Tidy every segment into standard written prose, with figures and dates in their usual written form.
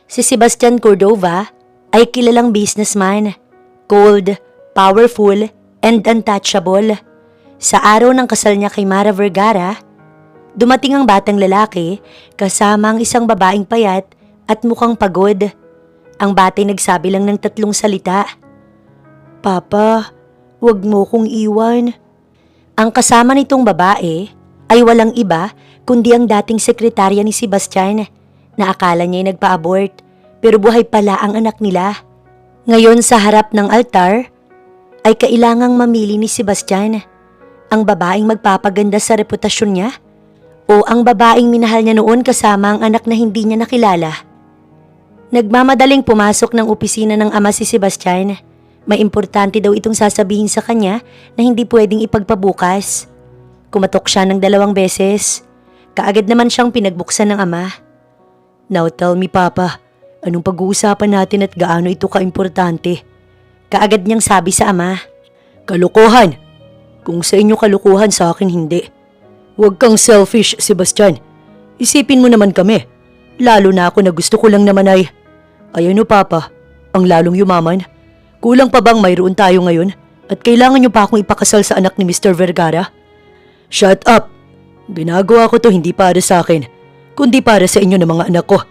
Si Sebastian Cordova ay kilalang businessman, cold, powerful, and untouchable. Sa araw ng kasal niya kay Mara Vergara, dumating ang batang lalaki kasama ang isang babaeng payat at mukhang pagod. Ang batay nagsabi lang ng 3 salita. "Papa, wag mo kong iwan." Ang kasama nitong babae ay walang iba kundi ang dating sekretarya ni Sebastian na akala niya ay nagpa-abort pero buhay pala ang anak nila. Ngayon sa harap ng altar ay kailangang mamili ni Sebastian ang babaeng magpapaganda sa reputasyon niya o ang babaeng minahal niya noon kasama ang anak na hindi niya nakilala. Nagmamadaling pumasok ng opisina ng ama si Sebastian. May importante daw itong sasabihin sa kanya na hindi pwedeng ipagpabukas. Kumatok siya ng 2 beses. Kaagad naman siyang pinagbuksan ng ama. "Now tell me, Papa, anong pag-uusapan natin at gaano ito kaimportante?" Kaagad niyang sabi sa ama. "Kalokohan! Kung sa inyo kalokohan, sa akin hindi. Huwag kang selfish, Sebastian. Isipin mo naman kami. Lalo na ako na gusto ko lang naman ay... Ayan o, Papa, ang lalong yumaman. Kulang pa bang mayroon tayo ngayon at kailangan niyo pa akong ipakasal sa anak ni Mr. Vergara?" "Shut up! Ginagawa ko to hindi para sa akin, kundi para sa inyo ng mga anak ko.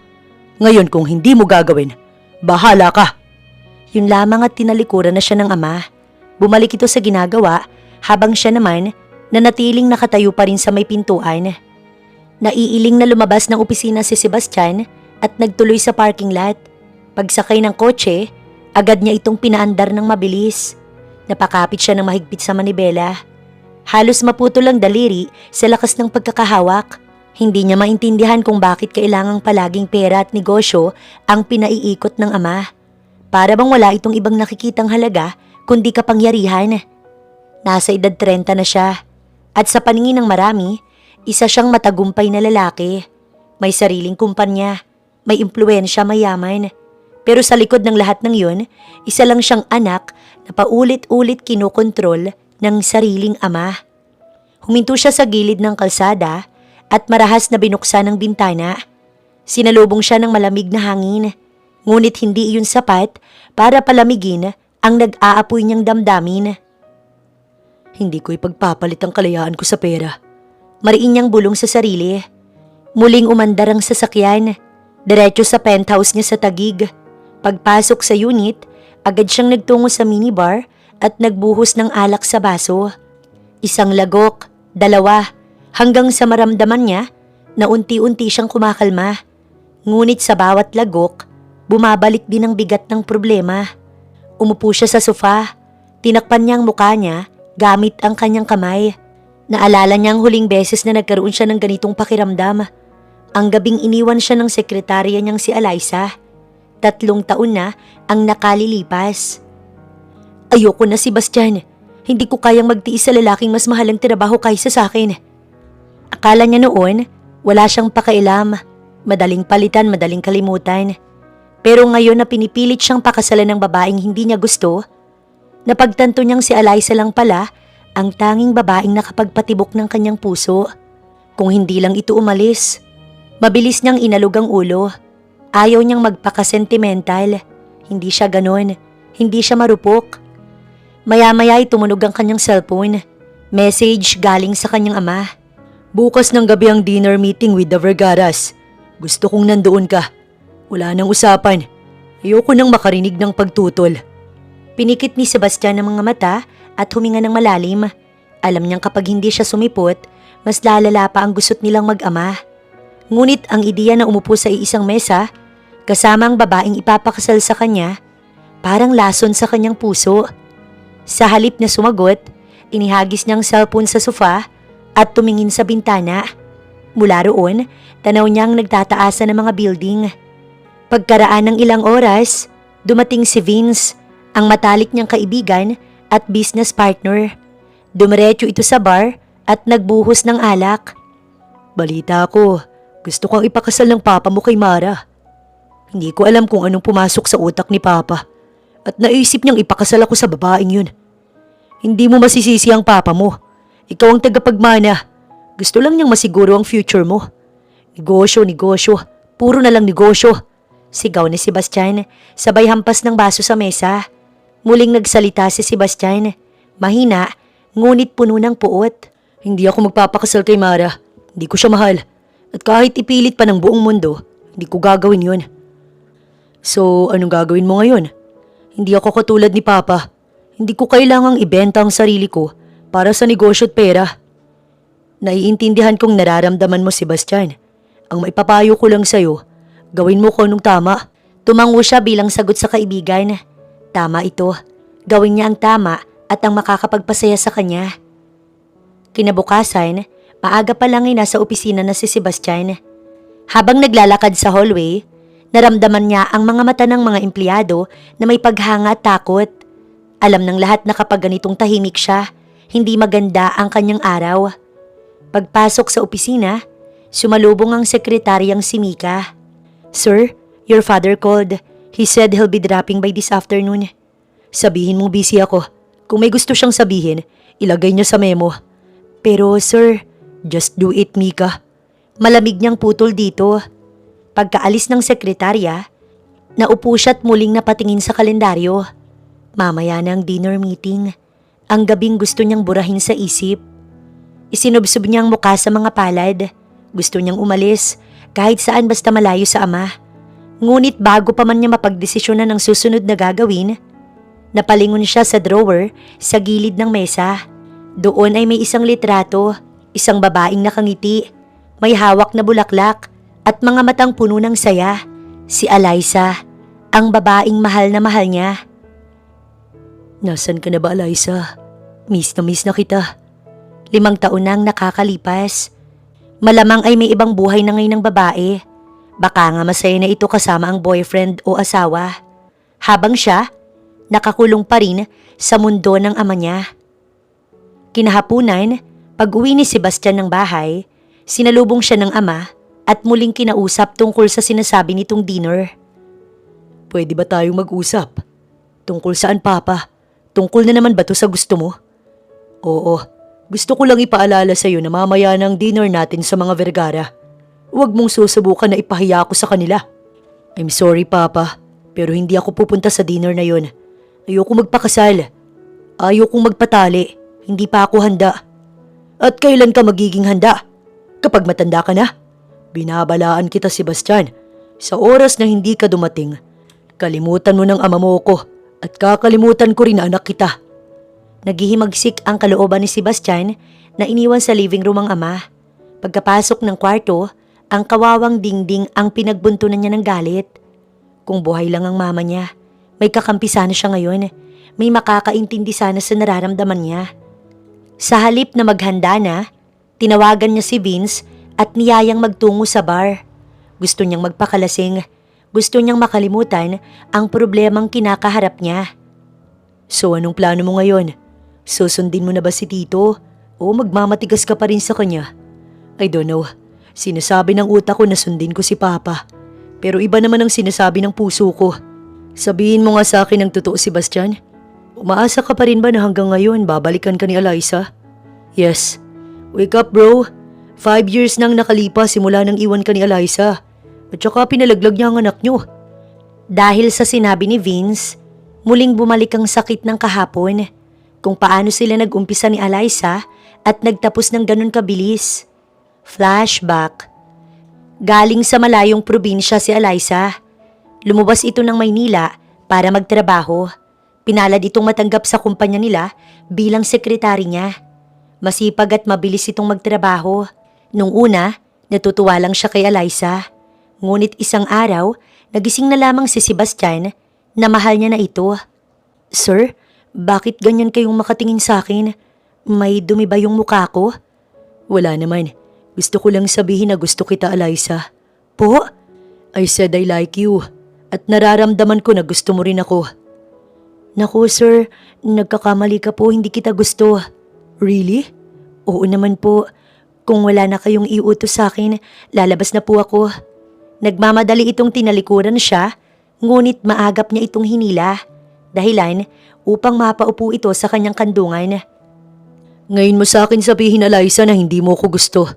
Ngayon kung hindi mo gagawin, bahala ka." Yun lamang at tinalikuran na siya ng ama. Bumalik ito sa ginagawa habang siya naman nanatiling nakatayo pa rin sa may pintuan. Naiiling na lumabas ng opisina si Sebastian at nagtuloy sa parking lot. Pagsakay ng kotse, agad niya itong pinaandar ng mabilis. Napakapit siya ng mahigpit sa manibela. Halos maputol ang daliri sa lakas ng pagkakahawak. Hindi niya maintindihan kung bakit kailangang palaging pera at negosyo ang pinaiikot ng ama. Para bang wala itong ibang nakikitang halaga kundi kapangyarihan. Nasa edad 30 na siya at sa paningin ng marami, isa siyang matagumpay na lalaki. May sariling kumpanya, may impluwensya, mayaman. Pero sa likod ng lahat ng yun, isa lang siyang anak na paulit-ulit kinokontrol ng sariling ama. Huminto siya sa gilid ng kalsada at marahas na binuksan ang bintana. Sinalubong siya ng malamig na hangin, ngunit hindi iyon sapat para palamigin ang nag-aapoy niyang damdamin. "Hindi ko ipagpapalit ang kalayaan ko sa pera." Mariin niyang bulong sa sarili. Muling umandar ang sasakyan, diretso sa penthouse niya sa Taguig. Pagpasok sa unit, agad siyang nagtungo sa minibar at nagbuhos ng alak sa baso. 1 lagok, 2, hanggang sa maramdaman niya na unti-unti siyang kumakalma. Ngunit sa bawat lagok, bumabalik din ang bigat ng problema. Umupo siya sa sofa, tinakpan niya ang mukha niya gamit ang kanyang kamay. Naalala niya ang huling beses na nagkaroon siya ng ganitong pakiramdam. Ang gabing iniwan siya ng sekretarya niyang si Eliza. 3 taon na ang nakalilipas. "Ayoko na, Sebastian. Hindi ko kayang magtiis sa lalaking mas mahalang trabaho kaysa sa akin." Akala niya noon, wala siyang pakialam. Madaling palitan, madaling kalimutan. Pero ngayon na pinipilit siyang pakasalan ng babaeng hindi niya gusto, napagtanto niyang si Eliza lang pala ang tanging babaeng nakapagpatibok ng kanyang puso. Kung hindi lang ito umalis, mabilis niyang inalog ang ulo. Ayaw niyang magpaka-sentimental. Hindi siya ganon. Hindi siya marupok. Maya-maya ay tumunog ang kanyang cellphone. Message galing sa kanyang ama. "Bukas ng gabi ang dinner meeting with the Vergaras. Gusto kong nandoon ka. Wala nang usapan. Ayoko nang makarinig ng pagtutol." Pinikit ni Sebastian ang mga mata at huminga ng malalim. Alam niyang kapag hindi siya sumipot, mas lalala pa ang gusot nilang mag-ama. Ngunit ang ideya na umupo sa iisang mesa, kasama ang babaeng ipapakasal sa kanya, parang lason sa kanyang puso. Sa halip na sumagot, inihagis niya ang cellphone sa sofa at tumingin sa bintana. Mula roon, tanaw niyang nagtataasan ng mga building. Pagkaraan ng ilang oras, dumating si Vince, ang matalik niyang kaibigan at business partner. Dumiretso ito sa bar at nagbuhos ng alak. "Balita ko, gusto kang ipakasal ng papa mo kay Mara." Hindi ko alam kung anong pumasok sa utak ni Papa at naisip niyang ipakasal ako sa babaeng yun. Hindi mo masisisi ang papa mo. Ikaw ang tagapagmana. Gusto lang niyang masiguro ang future mo. Negosyo, negosyo. Puro na lang negosyo. Sigaw ni Sebastian, sabay hampas ng baso sa mesa. Muling nagsalita si Sebastian. Mahina, ngunit puno ng puot. Hindi ako magpapakasal kay Mara. Hindi ko siya mahal. At kahit ipilit pa ng buong mundo, hindi ko gagawin yun. So, anong gagawin mo ngayon? Hindi ako katulad ni Papa. Hindi ko kailangang ibenta ang sarili ko para sa negosyo at pera. Naiintindihan kong nararamdaman mo, Sebastian. Ang maipapayo ko lang sa'yo, gawin mo kung anong tama. Tumango siya bilang sagot sa kaibigan. Tama ito. Gawin niya ang tama at ang makakapagpasaya sa kanya. Kinabukasan, maaga pa lang ay nasa opisina na si Sebastian. Habang naglalakad sa hallway, naramdaman niya ang mga mata ng mga empleyado na may paghanga at takot. Alam ng lahat na kapag ganitong tahimik siya, hindi maganda ang kanyang araw. Pagpasok sa opisina, sumalubong ang sekretaryang si Mika. Sir, your father called. He said he'll be dropping by this afternoon. Sabihin mong busy ako. Kung may gusto siyang sabihin, ilagay niya sa memo. Pero sir, just do it, Mika. Malamig niyang putol dito. Pagkaalis ng sekretarya, naupo siya at muling napatingin sa kalendaryo. Mamaya na ang dinner meeting. Ang gabing gusto niyang burahin sa isip. Isinubsob niya ang mukha sa mga palad. Gusto niyang umalis, kahit saan basta malayo sa ama. Ngunit bago pa man niya mapagdesisyonan ang susunod na gagawin, napalingon siya sa drawer sa gilid ng mesa. Doon ay may isang litrato, isang babaeng nakangiti, may hawak na bulaklak at mga matang puno ng saya. Si Alyssa, ang babaeng mahal niya. Nasaan ka na ba, Alyssa? Miss na kita. 5 taon nang nakakalipas. Malamang ay may ibang buhay na ngayon ng babae. Baka nga masaya na ito kasama ang boyfriend o asawa. Habang siya, nakakulong pa rin sa mundo ng ama niya. Kinahapunan, pag-uwi ni Sebastian ng bahay, sinalubong siya ng ama at muling kinausap tungkol sa sinasabi nitong dinner. Pwede ba tayong mag-usap? Tungkol saan, Papa? Tungkol na naman ba to sa gusto mo? Oo, gusto ko lang ipaalala sa'yo na mamaya ng dinner natin sa mga Vergara. Huwag mong susubukan na ipahiya ako sa kanila. I'm sorry, Papa, pero hindi ako pupunta sa dinner na yon. Ayoko magpakasal. Ayokong magpatali. Hindi pa ako handa. At kailan ka magiging handa? Kapag matanda ka na? Binabalaan kita, Sebastian. Sa oras na hindi ka dumating, kalimutan mo ng ama mo ko at kakalimutan ko rin na anak kita. Naghihimagsik ang kalooban ni Sebastian na iniwan sa living room ang ama. Pagkapasok ng kwarto, ang kawawang dingding ang pinagbuntunan niya ng galit. Kung buhay lang ang mama niya, may kakampi sana siya ngayon. May makakaintindi sana sa nararamdaman niya. Sa halip na maghanda na, tinawagan niya si Vince at niyayang magtungo sa bar. Gusto niyang magpakalasing. Gusto niyang makalimutan ang problemang kinakaharap niya. So anong plano mo ngayon? Susundin mo na ba si Tito? O magmamatigas ka pa rin sa kanya? I don't know. Sinasabi ng utak ko na sundin ko si Papa. Pero iba naman ang sinasabi ng puso ko. Sabihin mo nga sa akin ang totoo, Sebastian. Umaasa ka pa rin ba na hanggang ngayon babalikan ka ni Alyssa? Yes. Wake up, bro. 5 years nang nakalipas simula nang iwan ka ni Alyssa. At saka pinalaglag niya ang anak niyo. Dahil sa sinabi ni Vince, muling bumalik ang sakit ng kahapon. Kung paano sila nag-umpisa ni Alyssa at nagtapos ng ganun kabilis. Flashback. Galing sa malayong probinsya si Alyssa. Lumabas ito ng Maynila para magtrabaho. Pinalad itong matanggap sa kumpanya nila bilang sekretary niya. Masipag at mabilis itong magtrabaho. Nung una, natutuwa lang siya kay Alyssa. Ngunit isang araw, nagising na lamang si Sebastian na mahal niya na ito. Sir, bakit ganyan kayong makatingin sa akin? May dumi ba yung mukha ko? Wala naman. Gusto ko lang sabihin na gusto kita, Alyssa. Po? I said I like you. At nararamdaman ko na gusto mo rin ako. Naku, sir. Nagkakamali ka po, hindi kita gusto. Really? Oo naman po. Kung wala na kayong iutos sa akin, lalabas na po ako. Nagmamadali itong tinalikuran siya, ngunit maagap niya itong hinila. Dahilan upang mapaupo ito sa kanyang kandungan. Ngayon mo sa akin sabihin, Alyssa, na hindi mo ko gusto.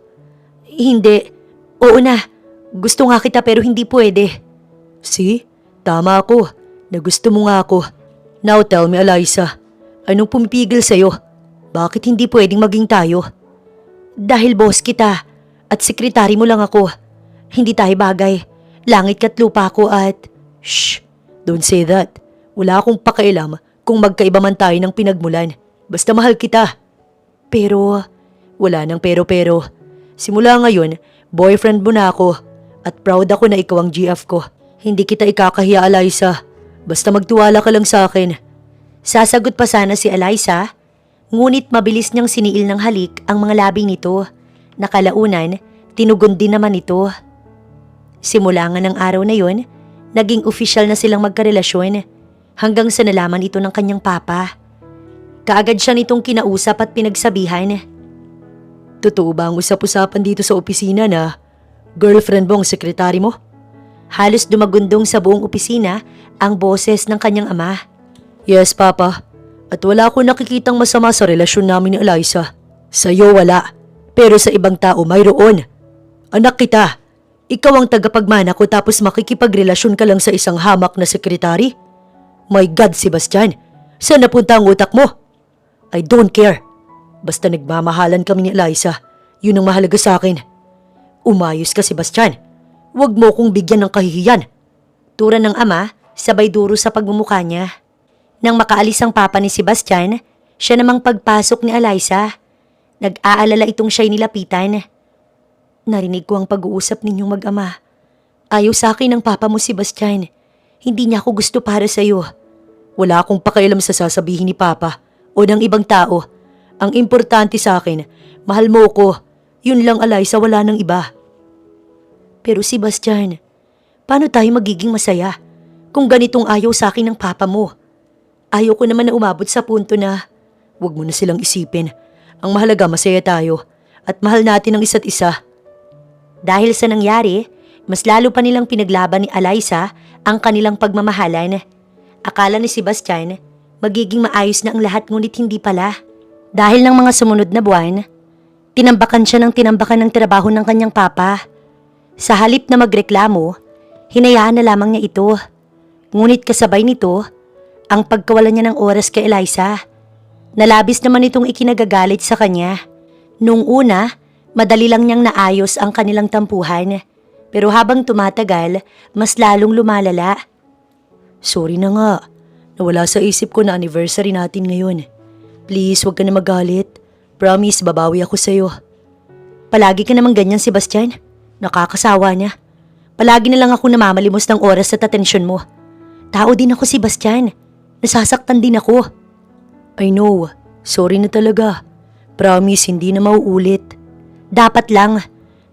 Hindi. Oo na. Gusto nga kita pero hindi pwede. See? Tama ako. Na gusto mo nga ako. Now tell me, Eliza. Anong pumipigil sa'yo? Bakit hindi pwedeng maging tayo? Dahil boss kita at sekretary mo lang ako. Hindi tayo bagay. Langit ka't lupa ko at… Shh! Don't say that. Wala akong pakialam kung magkaiba man tayo ng pinagmulan. Basta mahal kita. Pero… Wala nang pero-pero. Simula ngayon, boyfriend mo na ako. At proud ako na ikaw ang GF ko. Hindi kita ikakahiya, Eliza. Basta magtiwala ka lang sa akin. Sasagot pa sana si Eliza, ngunit mabilis niyang siniil ng halik ang mga labi nito. Nakalaunan, tinugon din naman ito. Simula nga ng araw na yon, naging opisyal na silang magkarelasyon hanggang sa nalaman ito ng kanyang papa. Kaagad siya nitong kinausap at pinagsabihan. Totoo ba ang usap-usapan dito sa opisina na girlfriend mo ang sekretary mo? Halos dumagundong sa buong opisina ang boses ng kanyang ama. Yes, Papa. At wala akong nakikitang masama sa relasyon namin ni Eliza. Sa'yo wala. Pero sa ibang tao mayroon. Anak kita. Ikaw ang tagapagmana ko tapos makikipagrelasyon ka lang sa isang hamak na sekretary? My God, Sebastian. Saan napunta ang utak mo? I don't care. Basta nagmamahalan kami ni Eliza. Yun ang mahalaga sa akin. Umayos ka, Sebastian. Huwag mo kong bigyan ng kahihiyan. Tura ng ama, sabay duro sa pagmumukha niya. Nang makaalis ang papa ni Sebastian, siya namang pagpasok ni Eliza. Nag-aalala itong siya'y nilapitan. Narinig ko ang pag-uusap ninyong mag-ama. Ayaw sa akin ng papa mo, Sebastian. Hindi niya ako gusto para sa'yo. Wala akong pakialam sa sasabihin ni papa o ng ibang tao. Ang importante sa akin, mahal mo ko. Yun lang, Eliza, wala nang iba. Pero Sebastian, paano tayo magiging masaya kung ganitong ayaw sa akin ng papa mo? Ayaw ko naman na umabot sa punto na… Huwag mo na silang isipin. Ang mahalaga, masaya tayo at mahal natin ang isa't isa. Dahil sa nangyari, mas lalo pa nilang pinaglaban ni Eliza ang kanilang pagmamahalan. Akala ni Sebastian, magiging maayos na ang lahat ngunit hindi pala. Dahil ng mga sumunod na buwan, tinambakan siya ng tinambakan ng trabaho ng kanyang papa. Sa halip na magreklamo, hinayaan na lamang niya ito. Ngunit kasabay nito, ang pagkawalan niya ng oras kay Eliza. Nalabis naman itong ikinagagalit sa kanya. Nung una, madali lang niyang naayos ang kanilang tampuhan. Pero habang tumatagal, mas lalong lumalala. Sorry na nga, nawala sa isip ko na anniversary natin ngayon. Please, huwag ka na magalit. Promise, babawi ako sa'yo. Palagi ka namang ganyan, Sebastian. Nakakasawa niya. Palagi na lang ako namamalimos ng oras at atensyon mo. Tao din ako, Sebastian. Nasasaktan din ako. I know. Sorry na talaga. Promise, hindi na mauulit. Dapat lang.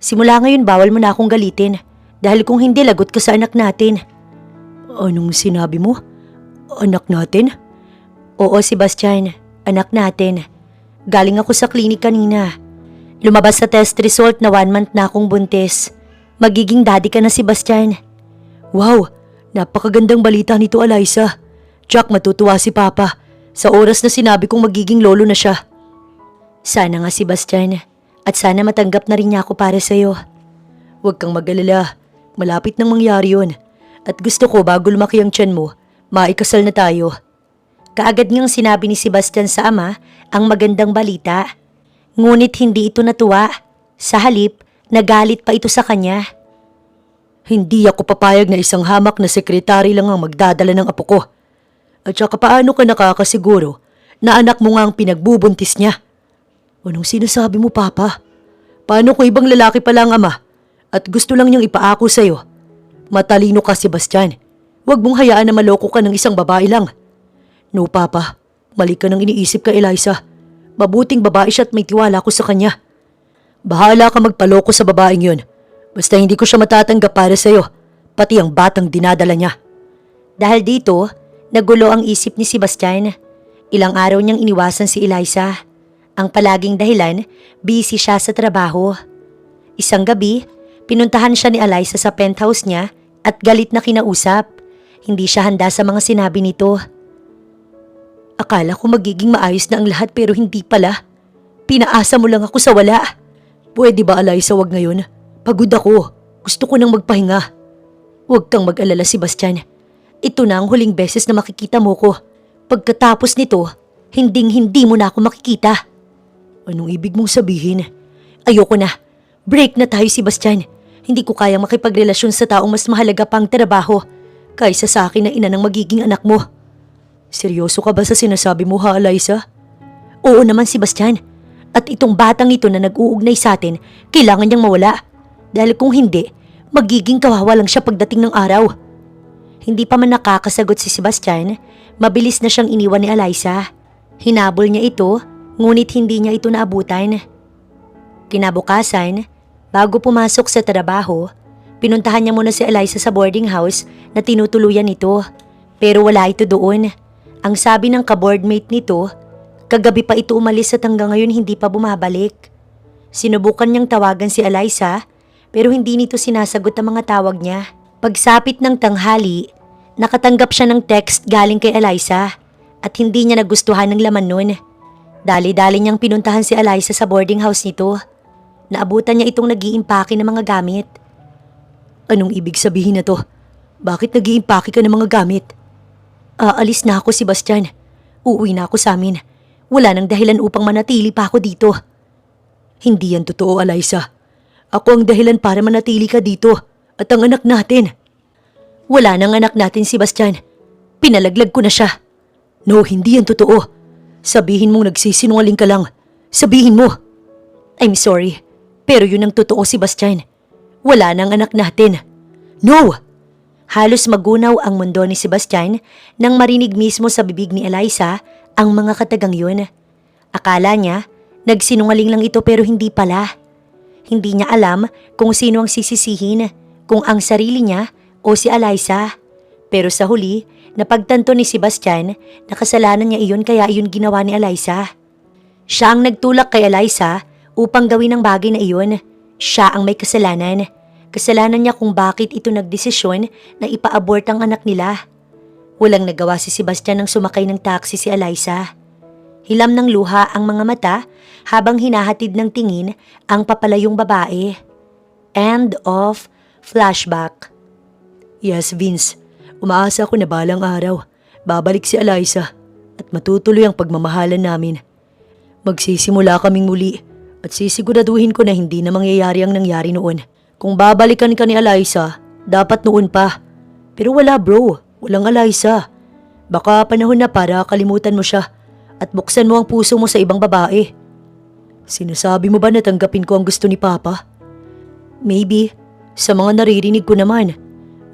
Simula ngayon, bawal mo na akong galitin. Dahil kung hindi, lagot ka sa anak natin. Anong sinabi mo? Anak natin? Oo, Sebastian. Anak natin. Galing ako sa klinik kanina. Lumabas sa test result na 1 month na akong buntis. Magiging daddy ka na, Sebastian. Wow! Napakagandang balita nito, Eliza. Jack, matutuwa si Papa sa oras na sinabi kong magiging lolo na siya. Sana nga, Sebastian. At sana matanggap na rin niya ako para sa'yo. Huwag kang mag-alala. Malapit nang mangyari yun. At gusto ko bago lumaki ang tiyan mo, maikasal na tayo. Kaagad niyang sinabi ni Sebastian sa ama ang magandang balita. Ngunit hindi ito natuwa. Sa halip, nagalit pa ito sa kanya. Hindi ako papayag na isang hamak na sekretary lang ang magdadala ng apo ko. At saka paano ka nakakasiguro na anak mo nga ang pinagbubuntis niya? Anong sinasabi mo, Papa? Paano kung ibang lalaki pala ang ama at gusto lang niyang ipaako sa'yo? Matalino ka, Sebastian. Huwag mong hayaan na maloko ka ng isang babae lang. No, Papa. Mali ka nang iniisip ka, Eliza. Mabuting babae siya at may tiwala ko sa kanya. Bahala ka magpaloko sa babaeng yun. Basta hindi ko siya matatanggap para sa'yo, pati ang batang dinadala niya. Dahil dito, nagulo ang isip ni Sebastian. Ilang araw niyang iniwasan si Eliza. Ang palaging dahilan, busy siya sa trabaho. Isang gabi, pinuntahan siya ni Eliza sa penthouse niya at galit na kinausap. Hindi siya handa sa mga sinabi nito. Akala ko magiging maayos na ang lahat pero hindi pala. Pinaasa mo lang ako sa wala. Pwede ba, Eliza, wag ngayon? Pagod ako. Gusto ko nang magpahinga. Huwag kang mag-alala, Sebastian. Ito na ang huling beses na makikita mo ko. Pagkatapos nito, hinding-hindi mo na ako makikita. Anong ibig mong sabihin? Ayoko na. Break na tayo, Sebastian. Hindi ko kayang makipagrelasyon sa taong mas mahalaga pang trabaho kaysa sa akin na ina ng magiging anak mo. Seryoso ka ba sa sinasabi mo, ha, Eliza? Oo naman, Sebastian. At itong batang ito na nag-uugnay sa atin, kailangan niyang mawala. Dahil kung hindi, magiging kawawa lang siya pagdating ng araw. Hindi pa man nakakasagot si Sebastian, mabilis na siyang iniwan ni Eliza. Hinabol niya ito, ngunit hindi niya ito naabutan. Kinabukasan, bago pumasok sa trabaho, pinuntahan niya muna si Eliza sa boarding house na tinutuluyan nito. Pero wala ito doon. Ang sabi ng ka-boardmate nito, kagabi pa ito umalis at hanggang ngayon hindi pa bumabalik. Sinubukan niyang tawagan si Eliza pero hindi nito sinasagot ang mga tawag niya. Pagsapit ng tanghali, nakatanggap siya ng text galing kay Eliza at hindi niya nagustuhan ng laman nun. Dali-dali niyang pinuntahan si Eliza sa boarding house nito. Naabutan niya itong nag-iimpake ng mga gamit. Anong ibig sabihin na to? Bakit nag-iimpake ka ng mga gamit? Aalis na ako, Sebastian. Uuwi na ako sa amin. Wala nang dahilan upang manatili pa ako dito. Hindi yan totoo, Eliza. Ako ang dahilan para manatili ka dito at ang anak natin. Wala nang anak natin, Sebastian. Pinalaglag ko na siya. No, hindi yan totoo. Sabihin mong nagsisinungaling ka lang. Sabihin mo. I'm sorry, pero yun ang totoo, Sebastian. Wala nang anak natin. No! Halos magunaw ang mundo ni Sebastian nang marinig mismo sa bibig ni Eliza ang mga katagang yun. Akala niya, nagsinungaling lang ito pero hindi pala. Hindi niya alam kung sino ang sisisihin, kung ang sarili niya o si Eliza. Pero sa huli, napagtanto ni Sebastian na kasalanan niya iyon kaya iyon ginawa ni Eliza. Siya ang nagtulak kay Eliza upang gawin ang bagay na iyon. Siya ang may kasalanan. Kasalanan niya kung bakit ito nagdesisyon na ipa-abort ang anak nila. Walang nagawa si Sebastian nang sumakay ng taxi si Eliza. Hilam ng luha ang mga mata habang hinahatid ng tingin ang papalayong babae. End of flashback. Yes, Vince. Umaasa ako na balang araw, babalik si Eliza at matutuloy ang pagmamahalan namin. Magsisimula kaming muli at sisiguraduhin ko na hindi na mangyayari ang nangyari noon. Kung babalikan ka ni Eliza, dapat noon pa. Pero wala bro, walang Eliza. Baka panahon na para kalimutan mo siya at buksan mo ang puso mo sa ibang babae. Sinasabi mo ba na tanggapin ko ang gusto ni Papa? Maybe, sa mga naririnig ko naman,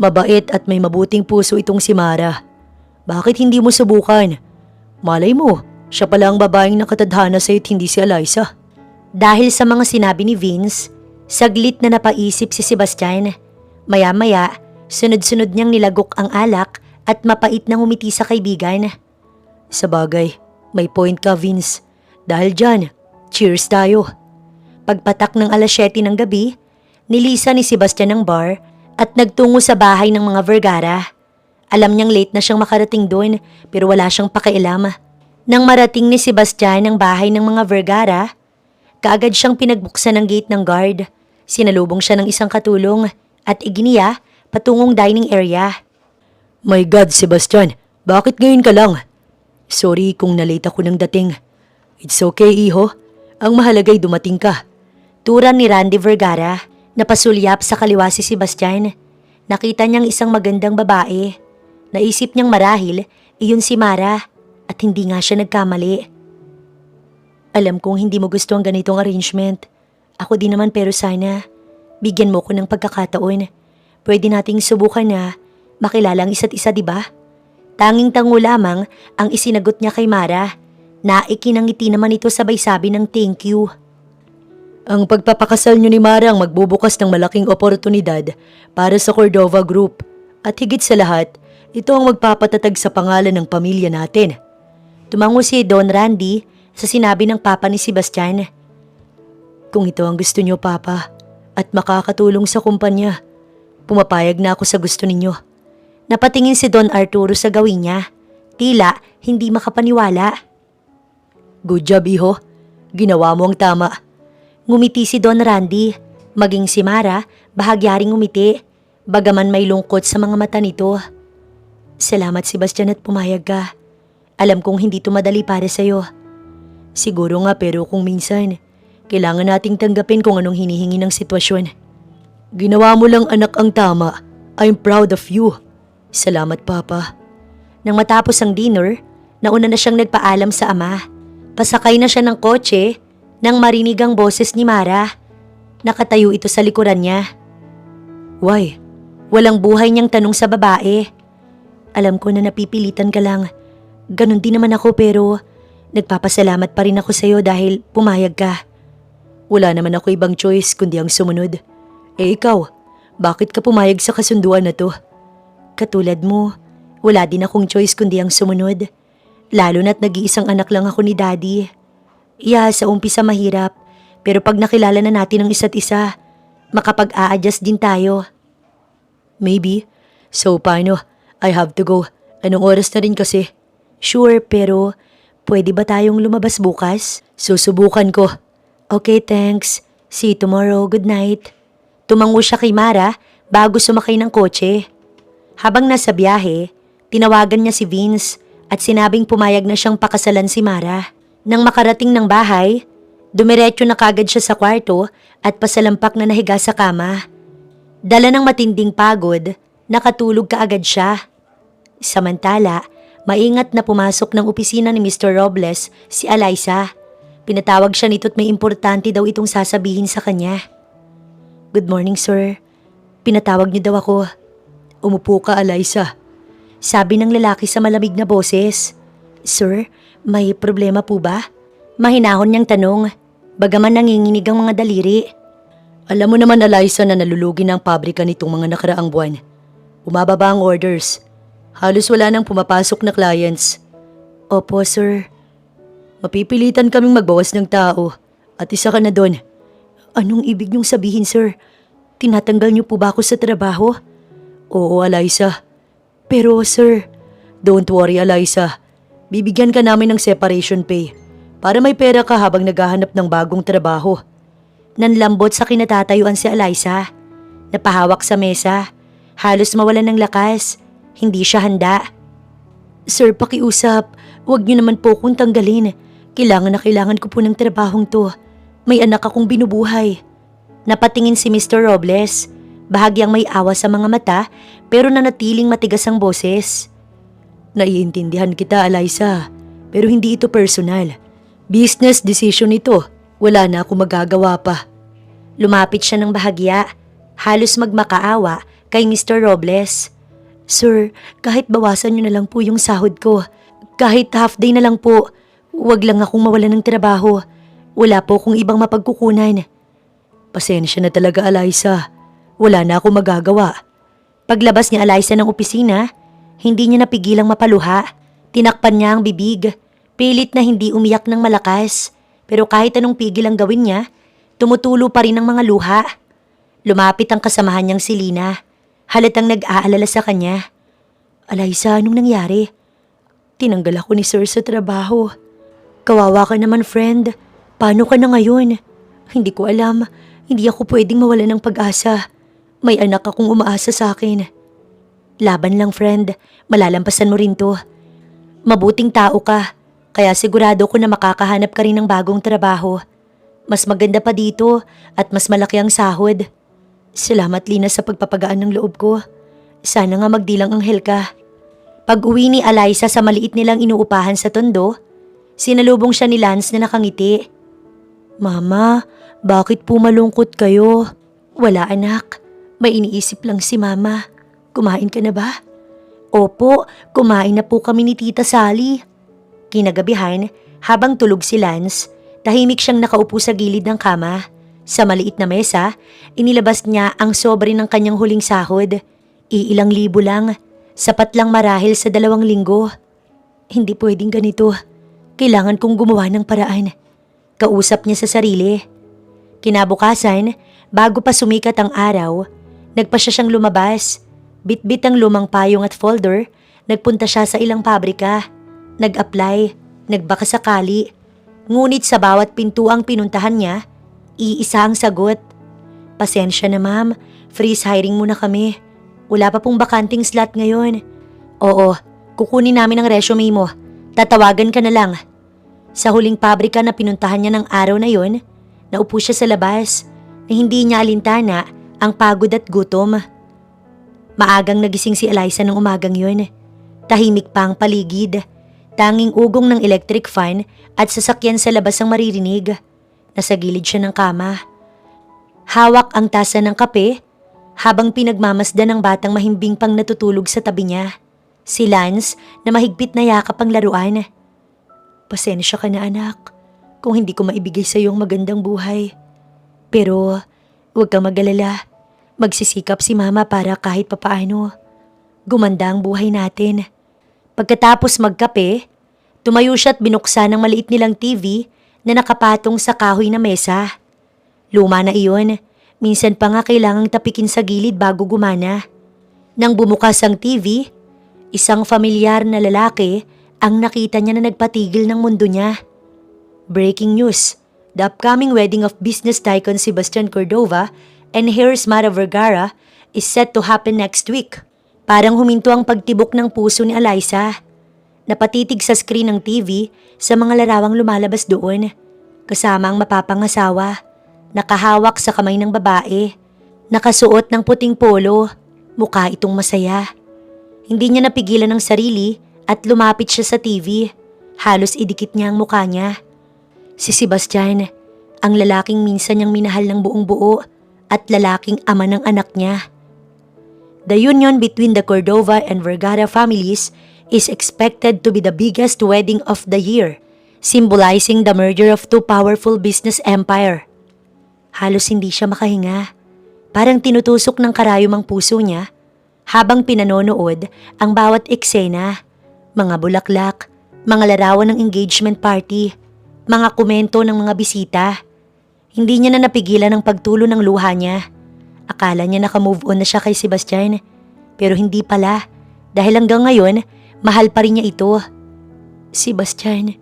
mabait at may mabuting puso itong si Mara. Bakit hindi mo subukan? Malay mo, siya pala ang babaeng nakatadhana sa'yo at hindi si Eliza. Dahil sa mga sinabi ni Vince, saglit na napaisip si Sebastian. Maya-maya, sunod-sunod niyang nilagok ang alak at mapait na humiti sa kaibigan. Sabagay, may point ka, Vince. Dahil dyan, cheers tayo. Pagpatak ng 7:00 ng gabi, nilisa ni Sebastian ang bar at nagtungo sa bahay ng mga Vergara. Alam niyang late na siyang makarating doon pero wala siyang pakialam. Nang marating ni Sebastian ang bahay ng mga Vergara, kaagad siyang pinagbuksan ng gate ng guard. Sinalubong siya ng isang katulong at iginiya patungong dining area. My God, Sebastian, bakit ngayon ka lang? Sorry kung nalate ako ng dating. It's okay, iho. Ang mahalaga'y dumating ka. Turan ni Randy Vergara. Napasulyap sa kaliwa si Sebastian. Nakita niyang isang magandang babae. Naisip niyang marahil, iyon si Mara at hindi nga siya nagkamali. Alam kong hindi mo gusto ang ganitong arrangement. Ako din naman pero sana, bigyan mo ko ng pagkakataon. Pwede nating subukan na makilala ang isa't isa, diba? Tanging tango lamang ang isinagot niya kay Mara na ikinangiti naman ito sabay sabi ng thank you. Ang pagpapakasal niyo ni Mara ang magbubukas ng malaking oportunidad para sa Cordova Group at higit sa lahat, ito ang magpapatatag sa pangalan ng pamilya natin. Tumango si Don Randy sa sinabi ng papa ni Sebastian. Kung ito ang gusto niyo, Papa, at makakatulong sa kumpanya, pumapayag na ako sa gusto ninyo. Napatingin si Don Arturo sa gawin niya. Tila hindi makapaniwala. Good job, iho. Ginawa mo ang tama. Ngumiti si Don Randy. Maging si Mara, bahagyaring ngumiti. bagaman may lungkot sa mga mata nito. Salamat Sebastian at pumayag ka. Alam kong hindi to madali para sa'yo. Siguro nga pero kung minsan, kailangan nating tanggapin kung anong hinihingi ng sitwasyon. Ginawa mo lang anak ang tama. I'm proud of you. Salamat Papa. Nang matapos ang dinner, nauna na siyang nagpaalam sa ama. Pasakay na siya ng kotse nang marinig ang boses ni Mara. Nakatayo ito sa likuran niya. Why? Walang buhay niyang tanong sa babae. Alam ko na napipilitan ka lang. Ganon din naman ako pero nagpapasalamat pa rin ako sa'yo dahil pumayag ka. Wala naman ako ibang choice kundi ang sumunod. Eh ikaw, bakit ka pumayag sa kasunduan na to? Katulad mo, wala din akong choice kundi ang sumunod. Lalo na't nag-iisang anak lang ako ni Daddy. Sa umpisa mahirap, pero pag nakilala na natin ang isa't isa, makapag-a-adjust din tayo. Maybe. So paano? I have to go. Anong oras na rin kasi? Sure, pero pwede ba tayong lumabas bukas? Susubukan ko. Okay, thanks. See you tomorrow. Good night. Tumango siya kay Mara bago sumakay ng kotse. Habang nasa biyahe, tinawagan niya si Vince at sinabing pumayag na siyang pakasalan si Mara. Nang makarating ng bahay, dumiretso na kagad siya sa kwarto at pasalampak na nahiga sa kama. Dala ng matinding pagod, nakatulog kaagad siya. Samantala, maingat na pumasok ng opisina ni Mr. Robles si Eliza. Pinatawag siya nito't may importante daw itong sasabihin sa kanya. Good morning, sir. Pinatawag niyo daw ako. Umupo ka, Eliza. Sabi ng lalaki sa malamig na boses. Sir, may problema po ba? Mahinahon niyang tanong, bagaman nanginginig ang mga daliri. Alam mo naman, Eliza, na nalulugi ng pabrika nitong mga nakaraang buwan. Bumababa ang orders. Halos wala nang pumapasok na clients. Opo, sir. Mapipilitan kaming magbawas ng tao at isa ka na doon. Anong ibig niyong sabihin, sir? Tinatanggal niyo po ba ako sa trabaho? Oo, Eliza. Pero, sir... Don't worry, Eliza. Bibigyan ka namin ng separation pay para may pera ka habang naghahanap ng bagong trabaho. Nanlambot sa kinatatayuan si Eliza. Napahawak sa mesa. Halos mawalan ng lakas. Hindi siya handa. Sir, pakiusap. Huwag niyo naman po akong tanggalin. Kailangan na kailangan ko po ng trabahong to. May anak akong binubuhay. Napatingin si Mr. Robles. Bahagyang may awa sa mga mata pero nanatiling matigas ang boses. Naiintindihan kita, Eliza. Pero hindi ito personal. Business decision ito. Wala na akong magagawa pa. Lumapit siya ng bahagya. Halos magmakaawa kay Mr. Robles. Sir, kahit bawasan niyo na lang po yung sahod ko. Kahit half day na lang po. Huwag lang akong mawalan ng trabaho. Wala po akong ibang mapagkukunan. Pasensya na talaga, Eliza. Wala na akong magagawa. Paglabas ni Eliza ng opisina, hindi niya napigilang mapaluha. Tinakpan niya ang bibig. Pilit na hindi umiyak ng malakas. Pero kahit anong pigil ang gawin niya, tumutulo pa rin ang mga luha. Lumapit ang kasamahan niyang si Lina. Halatang nag-aalala sa kanya. Eliza, anong nangyari? Tinanggal ako ni sir sa trabaho. Kawawa ka naman, friend. Paano ka na ngayon? Hindi ko alam. Hindi ako pwedeng mawala ng pag-asa. May anak akong umaasa sa akin. Laban lang, friend. Malalampasan mo rin to. Mabuting tao ka. Kaya sigurado ko na makakahanap ka rin ng bagong trabaho. Mas maganda pa dito at mas malaki ang sahod. Salamat, Lina, sa pagpapagaan ng loob ko. Sana nga magdilang anghel ka. Pag-uwi ni Eliza sa maliit nilang inuupahan sa Tondo, sinalubong siya ni Lance na nakangiti. Mama, bakit po malungkot kayo? Wala, anak. May iniisip lang si Mama. Kumain ka na ba? Opo, kumain na po kami ni Tita Sally. Kinagabihan, habang tulog si Lance, tahimik siyang nakaupo sa gilid ng kama. Sa maliit na mesa, inilabas niya ang sobre ng kanyang huling sahod. Iilang libo lang, sapat lang marahil sa 2 linggo. Hindi pwedeng ganito. Kailangan kong gumawa ng paraan. Kausap niya sa sarili. Kinabukasan, bago pa sumikat ang araw, nagpasya siyang lumabas. Bitbit ang lumang payong at folder, nagpunta siya sa ilang pabrika. Nag-apply, nagbaka sakali. Ngunit sa bawat pintuang pinuntahan niya, iisa ang sagot. Pasensya na ma'am, freeze hiring muna kami. Wala pa pong bakanting slot ngayon. Oo, kukunin namin ang resume mo. Tatawagan ka na lang. Sa huling pabrika na pinuntahan niya ng araw na yon, naupo siya sa labas na hindi niya alintana ang pagod at gutom. Maagang nagising si Eliza ng umagang yon. Tahimik pa ang paligid. Tanging ugong ng electric fan at sasakyan sa labas ang maririnig. Nasa gilid siya ng kama. Hawak ang tasa ng kape habang pinagmamasdan ng batang mahimbing pang natutulog sa tabi niya. Si Lance na mahigpit na yakap ang laruan. Pasensya ka na anak kung hindi ko maibigay sa iyo ang magandang buhay. Pero huwag kang mag-alala. Magsisikap si mama para kahit papaano gumanda ang buhay natin. Pagkatapos magkape, tumayo siya at binuksan ang maliit nilang TV na nakapatong sa kahoy na mesa. Luma na iyon, minsan pa nga kailangang tapikin sa gilid bago gumana. Nang bumukas ang TV, isang familiar na lalaki ang nakita niya na nagpatigil ng mundo niya. Breaking news, the upcoming wedding of business tycoon Sebastian Cordova and heiress Mara Vergara is set to happen next week. Parang huminto ang pagtibok ng puso ni Eliza. Napatitig sa screen ng TV sa mga larawang lumalabas doon, kasama ang mapapangasawa, nakahawak sa kamay ng babae, nakasuot ng puting polo, mukha itong masaya. Hindi niya napigilan ang sarili at lumapit siya sa TV. Halos idikit niya ang mukha niya. Si Sebastian, ang lalaking minsan niyang minahal ng buong buo at lalaking ama ng anak niya. The union between the Cordova and Vergara families is expected to be the biggest wedding of the year, symbolizing the merger of two powerful business empire. Halos hindi siya makahinga. Parang tinutusok ng karayom ang puso niya habang pinanonood ang bawat eksena, mga bulaklak, mga larawan ng engagement party, mga komento ng mga bisita. Hindi niya na napigilan ang pagtulo ng luha niya. Akala niya naka-move on na siya kay Sebastian, pero hindi pala dahil hanggang ngayon mahal pa rin niya ito. Sebastian,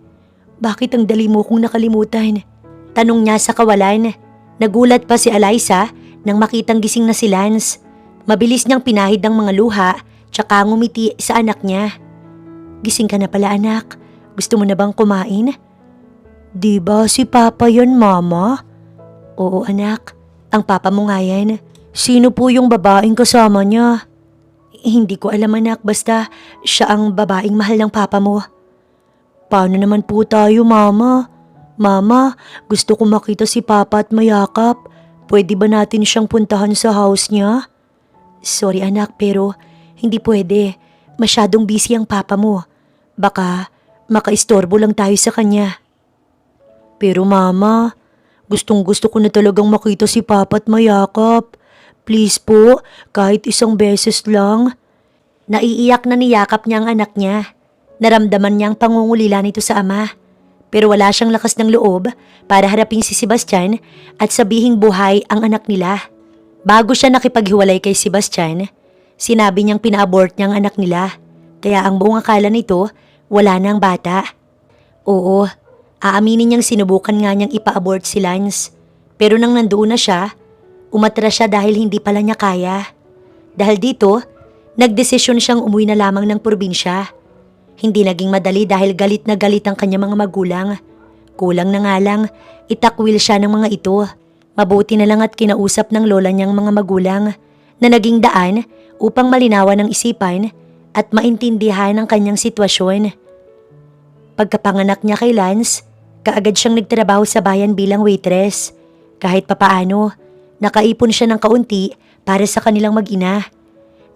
bakit ang dali mo kong nakalimutan? Tanong niya sa kawalan. Nagulat pa si Eliza nang makitang gising na si Lance. Mabilis niyang pinahid ang mga luha tsaka ngumiti sa anak niya. Gising ka na pala anak, gusto mo na bang kumain? Di ba si Papa yon Mama? Oo anak, ang papa mo nga yan. Sino po yung babaeng kasama niya? Hindi ko alam anak, basta siya ang babaeng mahal ng papa mo. Paano naman po tayo mama? Mama, gusto ko makita si papa at mayakap. Pwede ba natin siyang puntahan sa house niya? Sorry anak pero hindi pwede. Masyadong busy ang papa mo. Baka makaistorbo lang tayo sa kanya. Pero mama, gustong gusto ko na talagang makita si papa at mayakap. Please po, kahit isang beses lang. Naiiyak na niyakap niya ang anak niya. Naramdaman niya ang pangungulila nito sa ama. Pero wala siyang lakas ng loob para harapin si Sebastian at sabihing buhay ang anak nila. Bago siya nakipaghiwalay kay Sebastian, sinabi niyang pina-abort niya ang anak nila. Kaya ang buong akala nito, wala na ang bata. Oo, aaminin niyang sinubukan nga niyang ipa-abort si Lance. Pero nang nandoon na siya, umatras siya dahil hindi pala niya kaya. Dahil dito, nagdesisyon siyang umuwi na lamang ng probinsya. Hindi naging madali dahil galit na galit ang kanyang mga magulang. Kulang na nga lang, itakwil siya ng mga ito. Mabuti na lang at kinausap ng lola niyang mga magulang na naging daan upang malinawan ang isipan at maintindihan ang kanyang sitwasyon. Pagkapanganak niya kay Lance, kaagad siyang nagtrabaho sa bayan bilang waitress. Kahit papaano, nakaipon siya ng kaunti para sa kanilang mag-ina.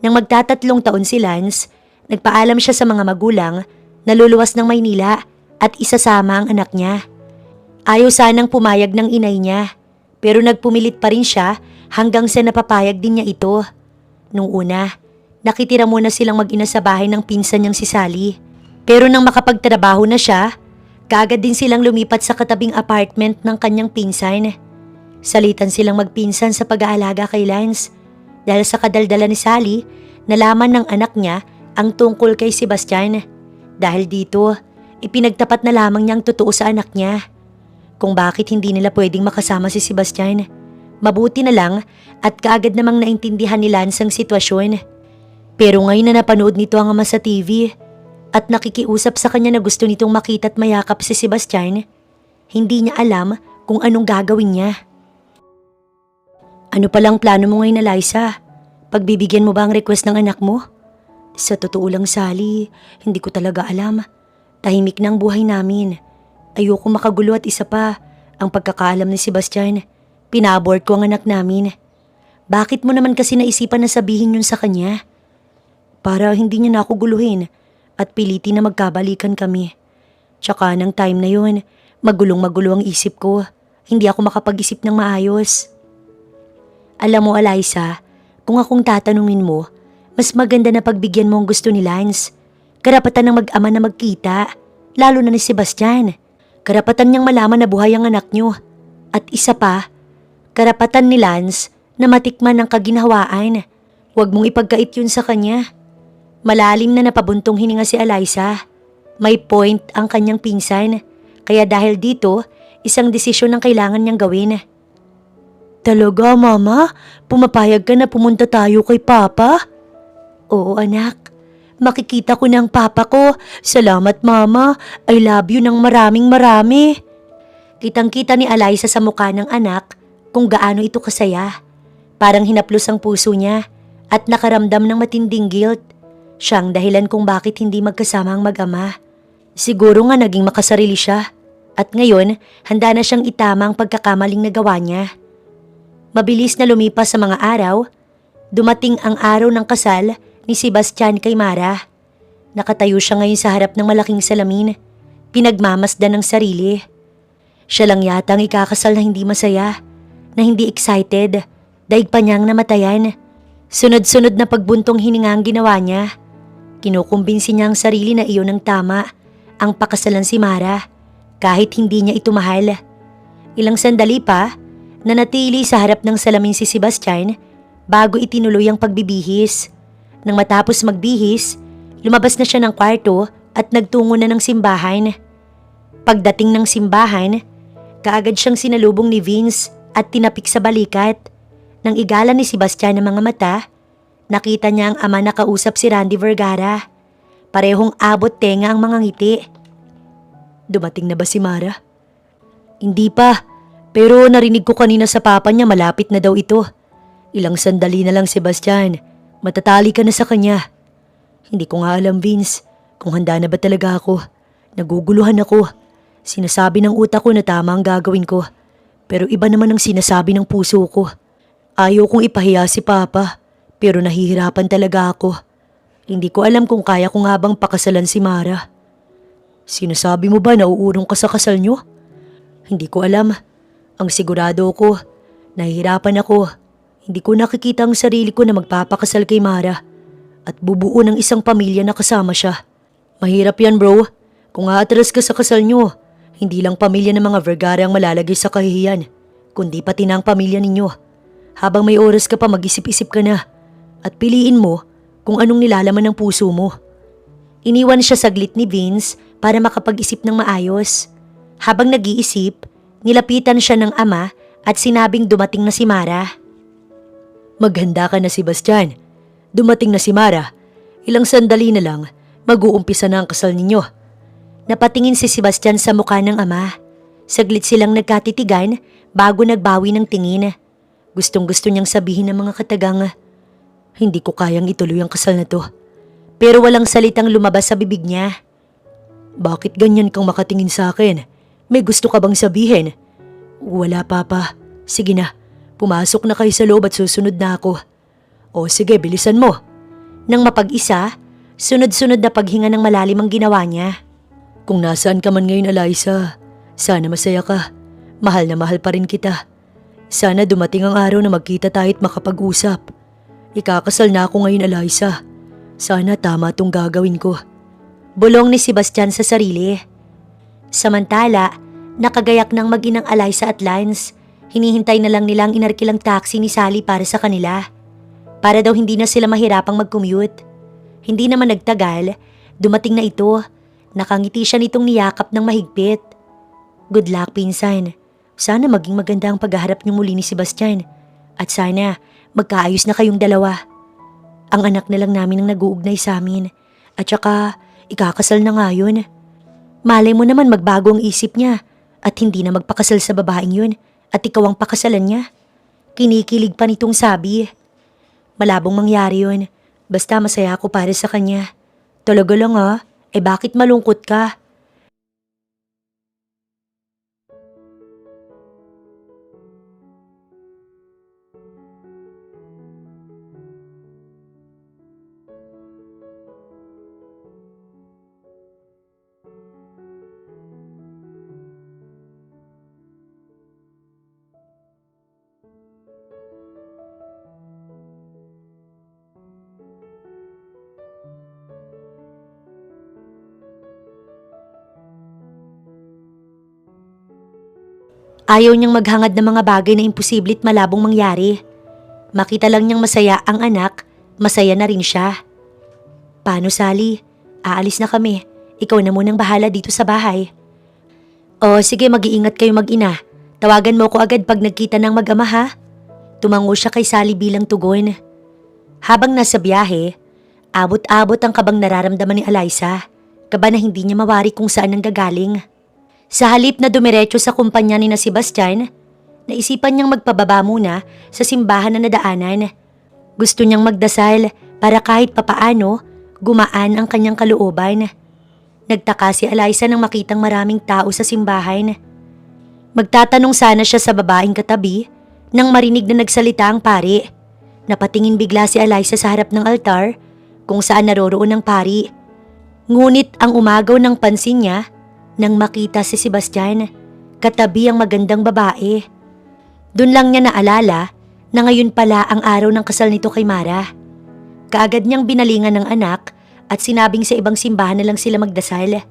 Nang magtatatlong taon si Lance, nagpaalam siya sa mga magulang na luluwas ng Maynila at isasama ang anak niya. Ayaw sanang pumayag ng inay niya, pero nagpumilit pa rin siya hanggang sa napapayag din niya ito. Nung una, nakitira muna silang mag-ina sa bahay ng pinsan niyang si Sally. Pero nang makapagtrabaho na siya, kaagad din silang lumipat sa katabing apartment ng kanyang pinsan. Salitan silang magpinsan sa pag-aalaga kay Lance dahil sa kadaldala ni Sally, nalaman ng anak niya ang tungkol kay Sebastian. Dahil dito, ipinagtapat na lamang niyang totoo sa anak niya kung bakit hindi nila pwedeng makasama si Sebastian. Mabuti na lang at kaagad namang naintindihan ni Lance ang sitwasyon. Pero ngayon na napanood nito ang ama sa TV at nakikiusap sa kanya na gusto nitong makita at mayakap si Sebastian, hindi niya alam kung anong gagawin niya. Ano palang plano mo ngayon, Eliza? Pagbibigyan mo ba ang request ng anak mo? Sa totoo lang, Sally, hindi ko talaga alam. Tahimik na ang buhay namin. Ayoko makagulo at isa pa, ang pagkakaalam ni Sebastian, pinabort ko ang anak namin. Bakit mo naman kasi naisipan na sabihin yun sa kanya? Para hindi niya na ako guluhin at pilitin na magkabalikan kami. Tsaka ng time na yun, magulong-magulo ang isip ko. Hindi ako makapag-isip ng maayos. Alam mo, Eliza, kung akong tatanungin mo, mas maganda na pagbigyan mo ang gusto ni Lance. Karapatan ng mag-ama na magkita, lalo na ni Sebastian. Karapatan niyang malaman na buhay ang anak niyo. At isa pa, karapatan ni Lance na matikman ang kaginhawaan. Huwag mong ipagkait yun sa kanya. Malalim na napabuntong hininga si Eliza. May point ang kanyang pinsan, kaya dahil dito, isang desisyon ang kailangan niyang gawin. Talaga, Mama? Pumapayag ka na pumunta tayo kay Papa? Oo, anak. Makikita ko ng Papa ko. Salamat, Mama. I love you ng maraming-marami. Kitang-kita ni Eliza sa mukha ng anak kung gaano ito kasaya. Parang hinaplos ang puso niya at nakaramdam ng matinding guilt. Siyang dahilan kung bakit hindi magkasama ang mag-ama. Siguro nga naging makasarili siya. At ngayon, handa na siyang itama ang pagkakamaling nagawa niya. Mabilis na lumipas sa mga araw, dumating ang araw ng kasal ni Sebastian kay Mara. Nakatayo siya ngayon sa harap ng malaking salamin, pinagmamasdan ng sarili. Siya lang yata ang ikakasal na hindi masaya, na hindi excited, daig pa niyang namatayan. Sunod-sunod na pagbuntong hininga ang ginawa niya. Kinukumbinsi niya ang sarili na iyon ang tama, ang pakasalan si Mara, kahit hindi niya ito mahal. Ilang sandali pa, nanatili sa harap ng salamin si Sebastian bago itinuloy ang pagbibihis. Nang matapos magbihis, lumabas na siya ng kwarto at nagtungo na ng simbahan. Pagdating ng simbahan, kaagad siyang sinalubong ni Vince at tinapik sa balikat. Nang igala ni Sebastian ang mga mata, nakita niya ang ama na kausap si Randy Vergara. Parehong abot tenga ang mga ngiti. Dumating na ba si Mara? Hindi pa. Pero narinig ko kanina sa papa niya malapit na daw ito. Ilang sandali na lang, Sebastian. Matatali ka na sa kanya. Hindi ko nga alam, Vince, kung handa na ba talaga ako. Naguguluhan ako. Sinasabi ng utak ko na tama ang gagawin ko. Pero iba naman ang sinasabi ng puso ko. Ayaw kong ipahiya si Papa, pero nahihirapan talaga ako. Hindi ko alam kung kaya ko nga bang pakasalan si Mara. Sinasabi mo ba na uurong ka sa kasal niyo? Hindi ko alam. Ang sigurado ko, nahihirapan ako. Hindi ko nakikita ang sarili ko na magpapakasal kay Mara at bubuo ng isang pamilya na kasama siya. Mahirap yan, bro. Kung aatras ka sa kasal niyo, hindi lang pamilya ng mga Vergara ang malalagay sa kahihiyan, kundi pati na ang pamilya ninyo. Habang may oras ka pa, mag-isip-isip ka na at piliin mo kung anong nilalaman ng puso mo. Iniwan siya saglit ni Vince para makapag-isip ng maayos. Habang nag-iisip, nilapitan siya ng ama at sinabing dumating na si Mara. Maghanda ka na, Sebastian. Dumating na si Mara. Ilang sandali na lang, mag-uumpisa na ang kasal ninyo. Napatingin si Sebastian sa mukha ng ama. Saglit silang nagkatitigan bago nagbawi ng tingin. Gustong-gusto niyang sabihin ng mga katagang, hindi ko kayang ituloy ang kasal na to. Pero walang salitang lumabas sa bibig niya. Bakit ganyan kang makatingin sa akin? May gusto ka bang sabihin? Wala, Papa. Sige na, pumasok na kayo sa loob at susunod na ako. O sige, bilisan mo. Nang mapag-isa, sunod-sunod na paghinga ng malalim ang ginawa niya. Kung nasaan ka man ngayon, Eliza, sana masaya ka. Mahal na mahal pa rin kita. Sana dumating ang araw na magkita tayo at makapag-usap. Ikakasal na ako ngayon, Eliza. Sana tama tong gagawin ko. Bulong ni Sebastian sa sarili. Samantala, nakagayak ng mag-inang Eliza at Lance. Hinihintay na lang nilang inarkilang taxi ni Sally para sa kanila. Para daw hindi na sila mahirapang mag-commute. Hindi naman nagtagal, dumating na ito. Nakangiti siya nitong niyakap ng mahigpit. Good luck, pinsan. Sana maging maganda ang paghaharap niyo muli ni Sebastian. At sana magkaayos na kayong dalawa. Ang anak na lang namin ang nag-uugnay sa amin. At saka, ikakasal na nga yun. Malay mo naman magbago ang isip niya at hindi na magpakasal sa babaeng yun at ikaw ang pakasalan niya. Kinikilig pa nitong sabi. Malabong mangyari yun. Basta masaya ako para sa kanya. Talaga lang bakit malungkot ka? Ayaw niyang maghangad ng mga bagay na imposibl't malabong mangyari. Makita lang niyang masaya ang anak, masaya na rin siya. Paano, Sally? Aalis na kami. Ikaw na munang bahala dito sa bahay. O sige, mag-iingat kayo mag-ina. Tawagan mo ko agad pag nagkita ng mag-ama ha. Tumango siya kay Sally bilang tugon. Habang nasa biyahe, abot-abot ang kabang nararamdaman ni Eliza. Kaba na hindi niya mawari kung saan nanggagaling. Sa halip na dumiretso sa kumpanya ni na Sebastian, naisipan niyang magpababa muna sa simbahan na nadaanan. Gusto niyang magdasal para kahit papaano gumaan ang kanyang kalooban. Nagtaka si Eliza nang makitang maraming tao sa simbahan. Magtatanong sana siya sa babaeng katabi nang marinig na nagsalita ang pari. Napatingin bigla si Eliza sa harap ng altar kung saan naroroon ang pari. Ngunit ang umagaw ng pansin niya nang makita si Sebastian, katabi ang magandang babae. Doon lang niya naalala na ngayon pala ang araw ng kasal nito kay Mara. Kaagad niyang binalingan ng anak at sinabing sa ibang simbahan na lang sila magdasal.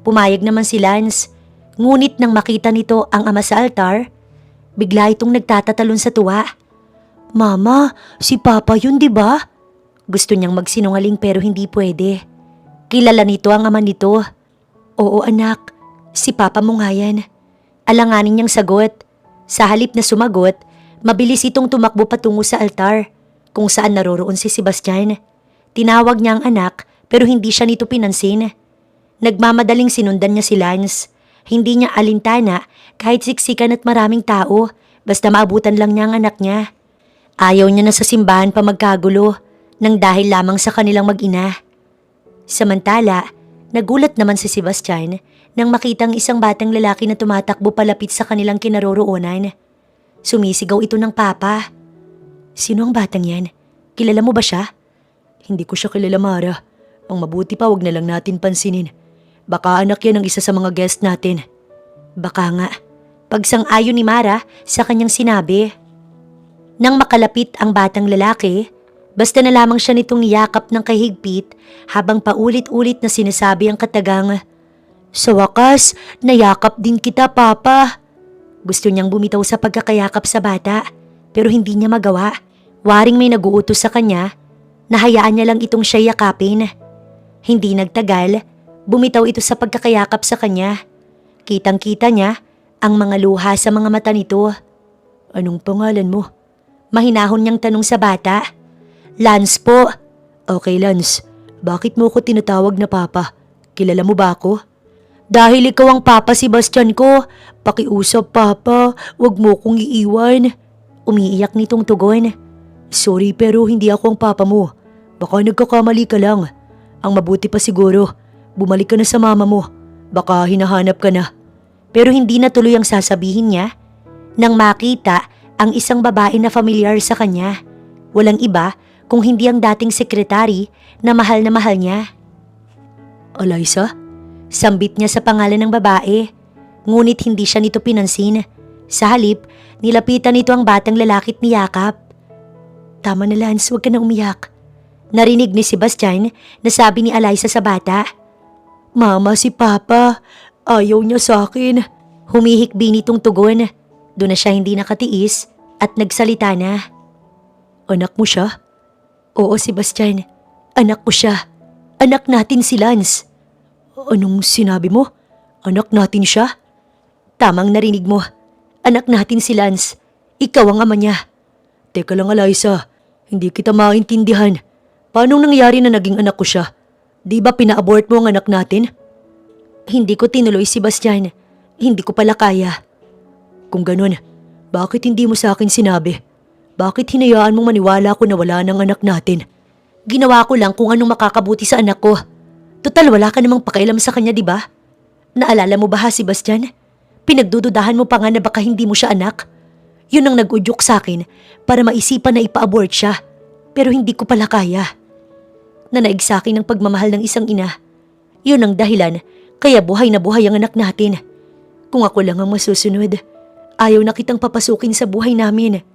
Pumayag naman si Lance, ngunit nang makita nito ang ama sa altar, bigla itong nagtatatalon sa tuwa. Mama, si Papa yun di ba? Gusto niyang magsinungaling pero hindi pwede. Kilala nito ang ama nito. Oo anak, si Papa mo nga yan. Alanganin niyang sagot. Sa halip na sumagot, mabilis itong tumakbo patungo sa altar kung saan naroroon si Sebastian. Tinawag niya ang anak pero hindi siya nito pinansin. Nagmamadaling sinundan niya si Lance. Hindi niya alintana kahit siksikan at maraming tao basta maabutan lang niya ang anak niya. Ayaw niya na sa simbahan pa magkagulo nang dahil lamang sa kanilang mag-ina. Samantala, nagulat naman si Sebastian nang makitang isang batang lalaki na tumatakbo palapit sa kanilang kinaroroonan. Sumisigaw ito ng papa. Sino ang batang yan? Kilala mo ba siya? Hindi ko siya kilala, Mara. Ang mabuti pa, wag na lang natin pansinin. Baka anak yan ng isa sa mga guest natin. Baka nga. Pagsang-ayon ni Mara sa kanyang sinabi. Nang makalapit ang batang lalaki, basta na lamang siya nitong niyakap ng kahigpit habang paulit-ulit na sinasabi ang katagang, "Sa wakas, nayakap din kita, Papa." Gusto niyang bumitaw sa pagkakayakap sa bata pero hindi niya magawa. Waring may naguutos sa kanya, nahayaan niya lang itong siya yakapin. Hindi nagtagal, bumitaw ito sa pagkakayakap sa kanya. Kitang-kita niya ang mga luha sa mga mata nito. Anong pangalan mo? Mahinahon niyang tanong sa bata. Lance po. Okay, Lance. Bakit mo ko tinatawag na Papa? Kilala mo ba ako? Dahil ikaw ang Papa Sebastian ko. Pakiusap, Papa. Huwag mo kong iiwan. Umiiyak nitong tugon. Sorry pero hindi ako ang Papa mo. Baka nagkakamali ka lang. Ang mabuti pa siguro, bumalik ka na sa mama mo. Baka hinahanap ka na. Pero hindi na tuloy ang sasabihin niya nang makita ang isang babae na familiar sa kanya. Walang iba kung hindi ang dating sekretary na mahal niya. Eliza? Sambit niya sa pangalan ng babae. Ngunit hindi siya nito pinansin. Sa halip, nilapitan nito ang batang lalaki at niyakap. Tama na, Lance, huwag ka na umiyak. Narinig ni Sebastian na sabi ni Eliza sa bata. Mama, si Papa. Ayaw niya sa akin. Humihikbi nitong tugon. Doon na siya hindi nakatiis at nagsalita na. Anak mo siya? Oo, Sebastian. Anak ko siya. Anak natin si Lance. Anong sinabi mo? Anak natin siya? Tamang narinig mo. Anak natin si Lance. Ikaw ang ama niya. Teka lang, Eliza. Hindi kita maintindihan. Paano nangyari na naging anak ko siya? Di ba pina-abort mo ang anak natin? Hindi ko tinuloy si Bastian. Hindi ko pala kaya. Kung ganun, bakit hindi mo sa akin sinabi? Bakit hinayaan mong maniwala ko na wala ng anak natin? Ginawa ko lang kung anong makakabuti sa anak ko. Total wala ka namang pakialam sa kanya, di ba? Naalala mo ba ha, Sebastian? Pinagdududahan mo pa nga na baka hindi mo siya anak. Yun ang nag-udyok sa akin para maisipan na ipa-abort siya. Pero hindi ko pala kaya. Nanaig sa akin ang pagmamahal ng isang ina. Yun ang dahilan kaya buhay na buhay ang anak natin. Kung ako lang ang masusunod, ayaw na kitang papasukin sa buhay namin.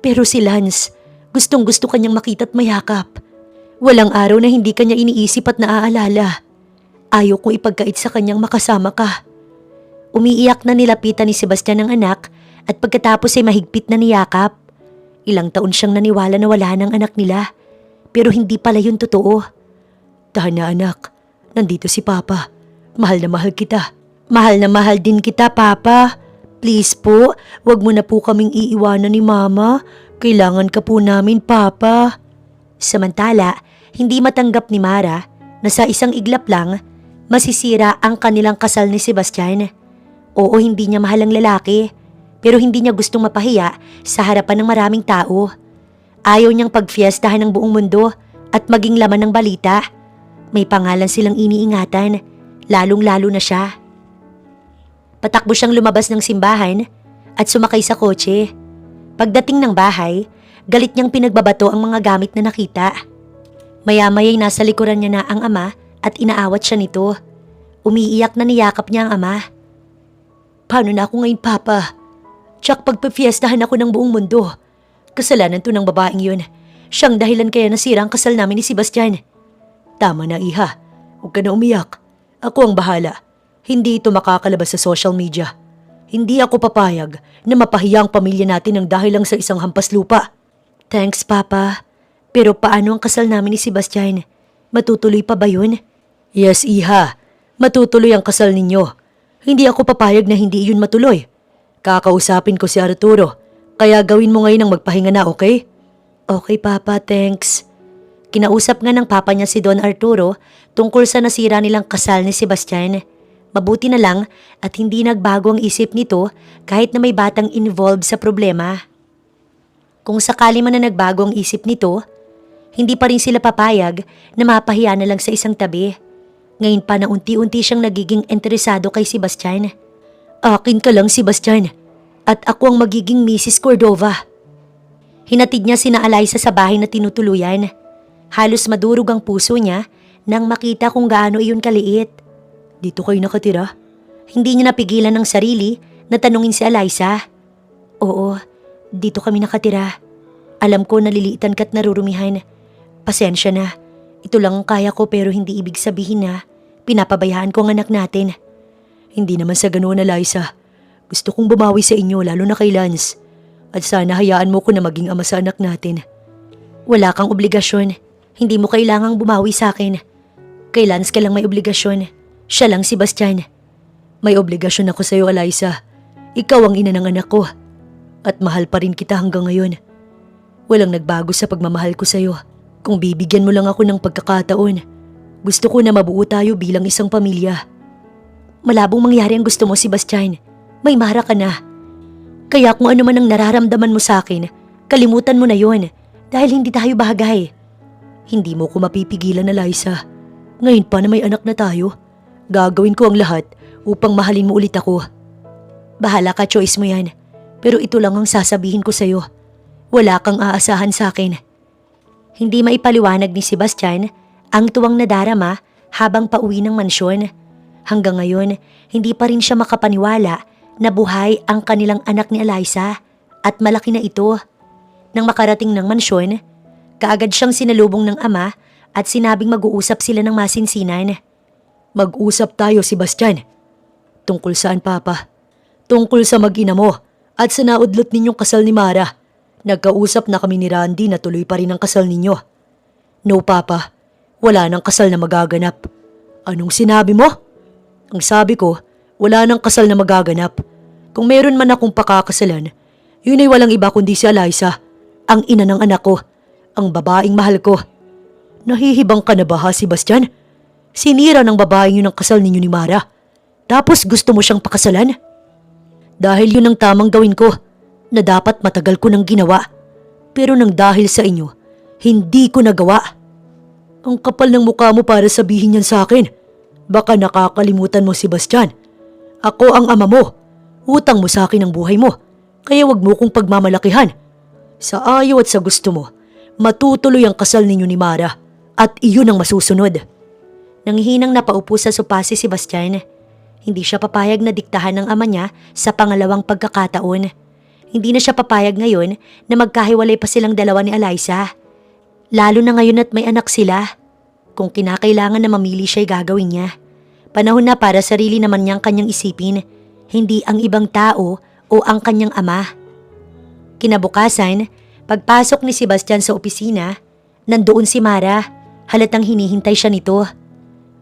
Pero si Lance, gustong gusto kanyang makita at mayakap. Walang araw na hindi kanya iniisip at naaalala. Ayaw kong ipagkait sa kanyang makasama ka. Umiiyak na nilapitan ni Sebastian ang anak at pagkatapos ay mahigpit na niyakap. Ilang taon siyang naniwala na wala ng anak nila. Pero hindi pala yun totoo. Tahan na anak, nandito si Papa. Mahal na mahal kita. Mahal na mahal din kita, Papa. Please po, wag mo na po kaming iiwanan ni Mama. Kailangan ka po namin, Papa. Samantala, hindi matanggap ni Mara na sa isang iglap lang, masisira ang kanilang kasal ni Sebastian. Oo, hindi niya mahal ang lalaki, pero hindi niya gustong mapahiya sa harapan ng maraming tao. Ayaw niyang pagfiestahan ng buong mundo at maging laman ng balita. May pangalan silang iniingatan, lalong-lalo na siya. Patakbo siyang lumabas ng simbahan at sumakay sa kotse. Pagdating ng bahay, galit niyang pinagbabato ang mga gamit na nakita. Maya-maya'y nasa likuran niya na ang ama at inaawat siya nito. Umiiyak na niyakap niya ang ama. Paano na ako ngayon, Papa? Tsak pagpafiestahan ako ng buong mundo. Kasalanan to ng babaeng yun. Siyang dahilan kaya nasira ang kasal namin ni Sebastian. Tama na, Iha. Huwag ka na umiyak. Ako ang bahala. Hindi ito makakalabas sa social media. Hindi ako papayag na mapahiya ang pamilya natin ng dahil lang sa isang hampas lupa. Thanks, Papa. Pero paano ang kasal namin ni Sebastian? Matutuloy pa ba yun? Yes, Iha. Matutuloy ang kasal ninyo. Hindi ako papayag na hindi yun matuloy. Kakausapin ko si Arturo. Kaya gawin mo ngayon ang magpahinga na, okay? Okay, Papa. Thanks. Kinausap nga ng papa niya si Don Arturo tungkol sa nasira nilang kasal ni Sebastian. Mabuti na lang at hindi nagbago ang isip nito kahit na may batang involved sa problema. Kung sakali man na nagbago ang isip nito, hindi pa rin sila papayag na mapahiya na lang sa isang tabi. Ngayon pa na unti-unti siyang nagiging interesado kay Sebastian. Akin ka lang, Sebastian. At ako ang magiging Mrs. Cordova. Hinatid niya sina Alyssa sa bahay na tinutuluyan. Halos madurog ang puso niya nang makita kung gaano iyon kaliit. Dito kayo nakatira? Hindi niya napigilan ng sarili na tanungin si Alyssa. Oo, dito kami nakatira. Alam ko naliliitan ka't narurumihan. Pasensya na. Ito lang ang kaya ko pero hindi ibig sabihin na pinapabayaan ko ang anak natin. Hindi naman sa ganoon, Alyssa. Gusto kong bumawi sa inyo lalo na kay Lance. At sana hayaan mo ko na maging ama sa anak natin. Wala kang obligasyon. Hindi mo kailangang bumawi sa akin. Kay Lance ka lang may obligasyon. Siya lang, Sebastian. May obligasyon ako sa iyo, Alyssa. Ikaw ang ina ng anak ko. At mahal pa rin kita hanggang ngayon. Walang nagbago sa pagmamahal ko sa iyo. Kung bibigyan mo lang ako ng pagkakataon, gusto ko na mabuo tayo bilang isang pamilya. Malabong mangyari ang gusto mo, Sebastian. May Mara ka na. Kaya kung ano man ang nararamdaman mo sa akin, kalimutan mo na yon dahil hindi tayo bagay. Hindi mo ko mapipigilan, Alyssa. Ngayon pa na may anak na tayo, gagawin ko ang lahat upang mahalin mo ulit ako. Bahala ka, choice mo yan. Pero ito lang ang sasabihin ko sa'yo. Wala kang aasahan sa akin. Hindi maipaliwanag ni Sebastian ang tuwang nadarama habang pauwi ng mansyon. Hanggang ngayon, hindi pa rin siya makapaniwala na buhay ang kanilang anak ni Alyssa at malaki na ito. Nang makarating ng mansyon, kaagad siyang sinalubong ng ama at sinabing mag-uusap sila ng masinsinan. Mag-usap tayo, Sebastian. Tungkol saan, Papa? Tungkol sa mag-ina mo at sa naudlot ninyong kasal ni Mara. Nagkausap na kami ni Randy na tuloy pa rin ang kasal ninyo. No, Papa. Wala nang kasal na magaganap. Anong sinabi mo? Ang sabi ko, wala nang kasal na magaganap. Kung meron man akong pakakasalan, yun ay walang iba kundi si Alyssa, ang ina ng anak ko, ang babaeng mahal ko. Nahihibang ka na ba ha, Sebastian? Sinira ng babaeng yun ang kasal ninyo ni Mara. Tapos gusto mo siyang pakasalan? Dahil yun ang tamang gawin ko na dapat matagal ko nang ginawa. Pero nang dahil sa inyo, hindi ko nagawa. Ang kapal ng mukha mo para sabihin yan sa akin. Baka nakakalimutan mo, Sebastian. Ako ang ama mo. Utang mo sa akin ang buhay mo. Kaya wag mo kong pagmamalakihan. Sa ayaw at sa gusto mo, matutuloy ang kasal ninyo ni Mara at iyon ang masusunod. Nanghihinang napaupo sa sopa si Sebastian. Hindi siya papayag na diktahan ng ama niya sa pangalawang pagkakataon. Hindi na siya papayag ngayon na magkahiwalay pa silang dalawa ni Eliza. Lalo na ngayon at may anak sila. Kung kinakailangan na mamili siya'y gagawin niya. Panahon na para sarili naman niyang kanyang isipin, hindi ang ibang tao o ang kanyang ama. Kinabukasan, pagpasok ni Sebastian sa opisina, nandoon si Mara. Halatang hinihintay siya nito.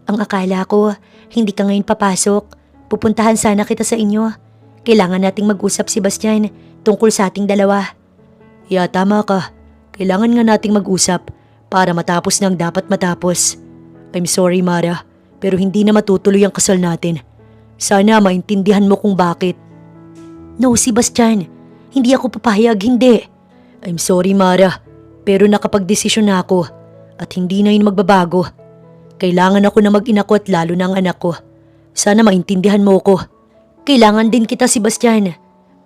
Ang akala ko, hindi ka ngayon papasok. Pupuntahan sana kita sa inyo. Kailangan nating mag-usap, Sebastian, tungkol sa ating dalawa. Yeah, tama ka. Kailangan nga nating mag-usap para matapos ng dapat matapos. I'm sorry, Mara, pero hindi na matutuloy ang kasal natin. Sana maintindihan mo kung bakit. No, Sebastian. Hindi ako papayag, hindi. I'm sorry, Mara, pero nakapagdesisyon na ako at hindi na yun magbabago. Kailangan ako na mag-ina ko at lalo na ang anak ko. Sana maintindihan mo ko. Kailangan din kita, Sebastian.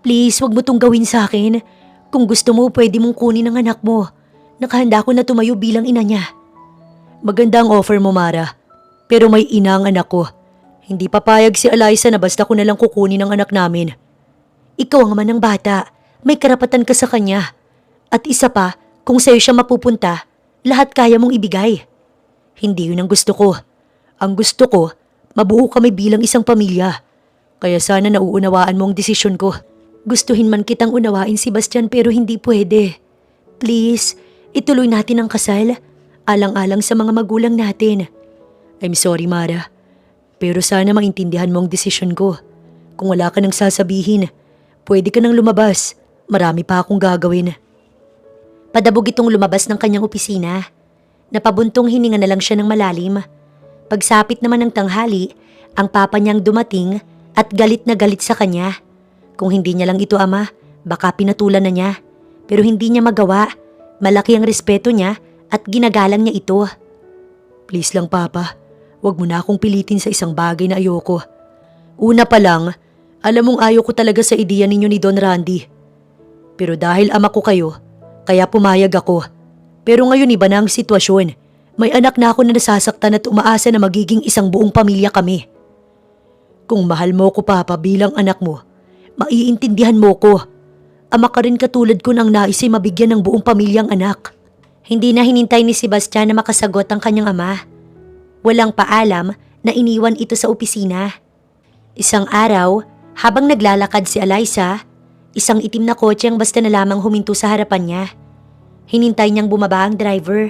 Please, wag mo tong gawin sa akin. Kung gusto mo, pwede mong kunin ang anak mo. Nakahanda ko na tumayo bilang ina niya. Maganda ang offer mo, Mara. Pero may ina ang anak ko. Hindi papayag si Eliza na basta ko na lang kukunin ang anak namin. Ikaw ang ama ng bata. May karapatan ka sa kanya. At isa pa, kung sa'yo siya mapupunta, lahat kaya mong ibigay. Hindi yun ang gusto ko. Ang gusto ko, mabuo kami bilang isang pamilya. Kaya sana nauunawaan mo ang desisyon ko. Gustuhin man kitang unawain, Sebastian, pero hindi pwede. Please, ituloy natin ang kasal. Alang-alang sa mga magulang natin. I'm sorry, Mara. Pero sana maintindihan mo ang desisyon ko. Kung wala ka nang sasabihin, pwede ka nang lumabas. Marami pa akong gagawin. Padabog itong lumabas ng kanyang opisina. Napabuntong hininga na lang siya ng malalim. Pagsapit naman ng tanghali, ang papa niyang dumating at galit na galit sa kanya. Kung hindi niya lang ito ama, baka pinatulan na niya. Pero hindi niya magawa. Malaki ang respeto niya at ginagalang niya ito. Please lang, Papa. Huwag mo na akong pilitin sa isang bagay na ayoko. Una pa lang, alam mong ayoko talaga sa ideya ninyo ni Don Randy. Pero dahil ama ko kayo, kaya pumayag ako. Pero ngayon iba na ang sitwasyon. May anak na ako na nasasaktan at umaasa na magiging isang buong pamilya kami. Kung mahal mo ko, Papa, bilang anak mo, maiintindihan mo ko. Ama ka rin katulad ko nang nais ay mabigyan ng buong pamilyang anak. Hindi na hinintay ni Sebastian na makasagot ang kanyang ama. Walang paalam na iniwan ito sa opisina. Isang araw, habang naglalakad si Eliza, isang itim na kotse ang basta na lamang huminto sa harapan niya. Hinintay niyang bumaba ang driver.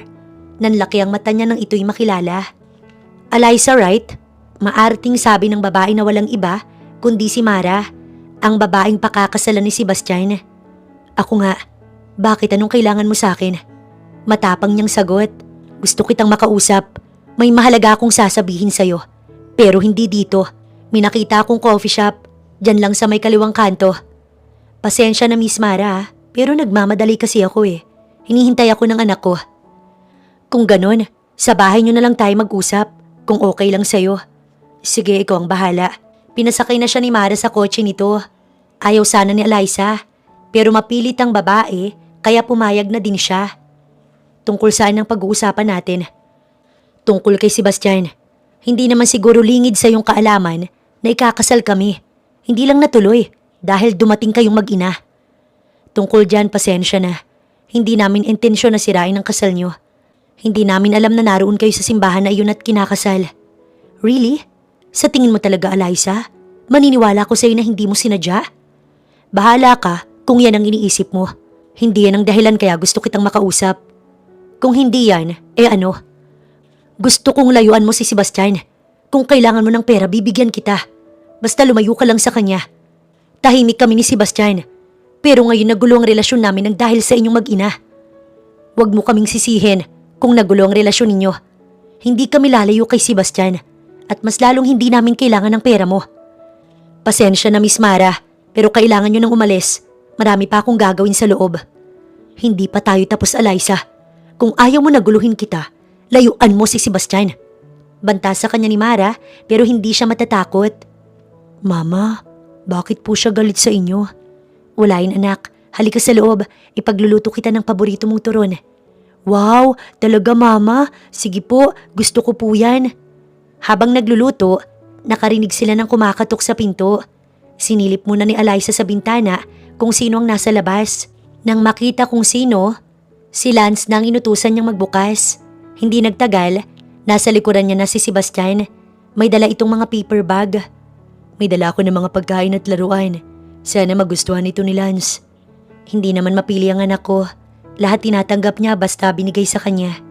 Nanlaki ang mata niya nang ito'y makilala. Eliza, right? Maarting sabi ng babae na walang iba kundi si Mara, ang babaeng pakakasalan ni Sebastian. Ako nga, bakit anong kailangan mo sa akin? Matapang niyang sagot. Gusto kitang makausap. May mahalaga akong sasabihin sa'yo. Pero hindi dito. May nakita akong coffee shop. Diyan lang sa may kaliwang kanto. Pasensya na, Miss Mara, pero nagmamadali kasi ako eh. Hinihintay ako ng anak ko. Kung ganon, sa bahay niyo na lang tayo mag-usap. Kung okay lang sa'yo. Sige, ikaw ang bahala. Pinasakay na siya ni Mara sa kotse nito. Ayaw sana ni Eliza. Pero mapilit ang babae, kaya pumayag na din siya. Tungkol saan ang pag-uusapan natin? Tungkol kay Sebastian. Hindi naman siguro lingid sa iyong kaalaman na ikakasal kami. Hindi lang natuloy dahil dumating kayong mag-ina. Tungkol dyan, pasensya na. Hindi namin intensyon na sirain ang kasal niyo. Hindi namin alam na naroon kayo sa simbahan na iyon at kinakasal. Really? Sa tingin mo talaga, Eliza? Maniniwala ko sa'yo na hindi mo sinadya? Bahala ka kung yan ang iniisip mo. Hindi yan ang dahilan kaya gusto kitang makausap. Kung hindi yan, ano? Gusto kong layuan mo si Sebastian. Kung kailangan mo ng pera, bibigyan kita. Basta lumayo ka lang sa kanya. Tahimik kami ni Sebastian. Pero ngayon nagulo ang relasyon namin ng dahil sa inyong mag-ina. Huwag mo kaming sisihin kung nagulo ang relasyon ninyo. Hindi kami lalayo kay Sebastian at mas lalong hindi namin kailangan ng pera mo. Pasensya na Miss Mara, pero kailangan nyo nang umalis. Marami pa akong gagawin sa loob. Hindi pa tayo tapos, Eliza. Kung ayaw mo naguluhin kita, layuan mo si Sebastian. Banta sa kanya ni Mara pero hindi siya matatakot. Mama, bakit po siya galit sa inyo? Wala yun anak, halika sa loob, ipagluluto kita ng paborito mong turon. Wow, talaga mama, sige po, gusto ko po yan. Habang nagluluto, nakarinig sila ng kumakatok sa pinto. Sinilip muna ni Eliza sa bintana kung sino ang nasa labas. Nang makita kung sino, si Lance na ang inutusan niyang magbukas. Hindi nagtagal, nasa likuran niya na si Sebastian. May dala itong mga paper bag. May dala ako ng mga pagkain at laruan. Sana magustuhan ito ni Lance. Hindi naman mapili ang anak ko. Lahat tinatanggap niya basta binigay sa kanya.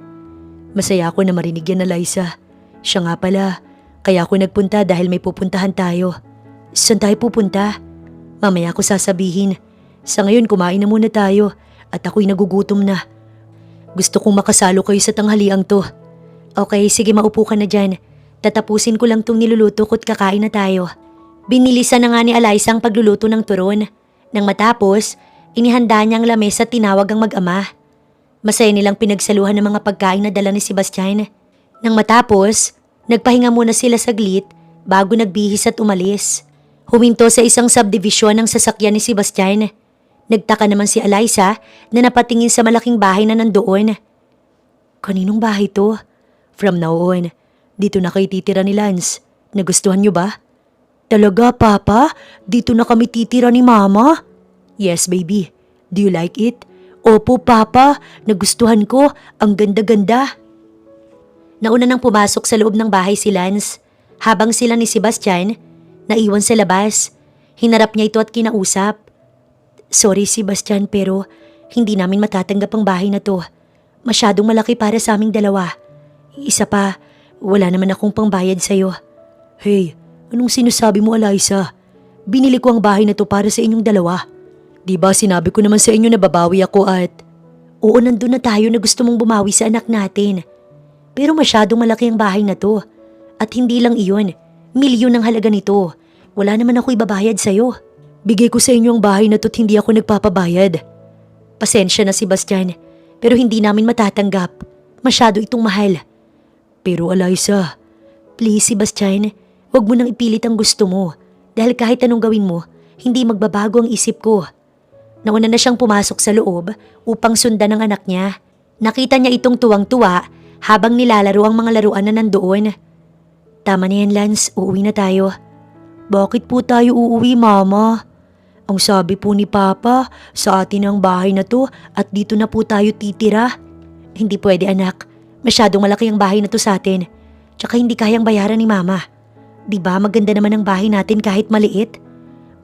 Masaya ako na marinig yan, Eliza. Siya nga pala, kaya ako nagpunta dahil may pupuntahan tayo. Saan tayo pupunta? Mamaya ko sasabihin. Sa ngayon kumain na muna tayo at ako'y nagugutom na. Gusto kong makasalo kayo sa tanghaliang to. Okay, sige maupo ka na dyan. Tatapusin ko lang tong niluluto ko't kakain na tayo. Binilisan na nga ni Eliza ang pagluluto ng turon. Nang matapos, inihanda niya ang lamesa at tinawag ang mag-ama. Masaya nilang pinagsaluhan ng mga pagkain na dala ni Sebastian. Nang matapos, nagpahinga muna sila saglit bago nagbihis at umalis. Huminto sa isang subdivision ng sasakyan ni Sebastian. Nagtaka naman si Eliza na napatingin sa malaking bahay na nandoon. Kaninong bahay to? From now on, dito na kayo titira ni Lance. Nagustuhan niyo ba? Talaga, Papa? Dito na kami titira ni Mama? Yes, baby. Do you like it? Opo, Papa. Nagustuhan ko. Ang ganda-ganda. Nauna nang pumasok sa loob ng bahay si Lance. Habang sila ni Sebastian, naiwan sa labas. Hinarap niya ito at kinausap. Sorry, Sebastian, pero hindi namin matatanggap ang bahay na to. Masyadong malaki para sa aming dalawa. Isa pa, wala naman akong pangbayad sa'yo. Hey, anong sinasabi mo, Eliza? Binili ko ang bahay na to para sa inyong dalawa. Di ba sinabi ko naman sa inyo na babawi ako at... Oo, nandun na tayo na gusto mong bumawi sa anak natin. Pero masyadong malaki ang bahay na to. At hindi lang iyon, milyon ang halaga nito. Wala naman ako ibabayad sa'yo. Bigay ko sa inyo ang bahay na to't hindi ako nagpapabayad. Pasensya na, Sebastian, pero hindi namin matatanggap. Masyado itong mahal. Pero Eliza, please Sebastian, huwag mo nang ipilit ang gusto mo. Dahil kahit anong gawin mo, hindi magbabago ang isip ko. Nauna na siyang pumasok sa loob upang sundan ng anak niya. Nakita niya itong tuwang-tuwa habang nilalaro ang mga laruan na nandoon. Tama na yan, Lance, uuwi na tayo. Bakit po tayo uuwi, Mama? Ang sabi po ni Papa, sa atin ang bahay na to at dito na po tayo titira. Hindi pwede, anak. Masyadong malaki ang bahay na to sa atin. Tsaka hindi kayang bayaran ni Mama. Diba maganda naman ang bahay natin kahit maliit?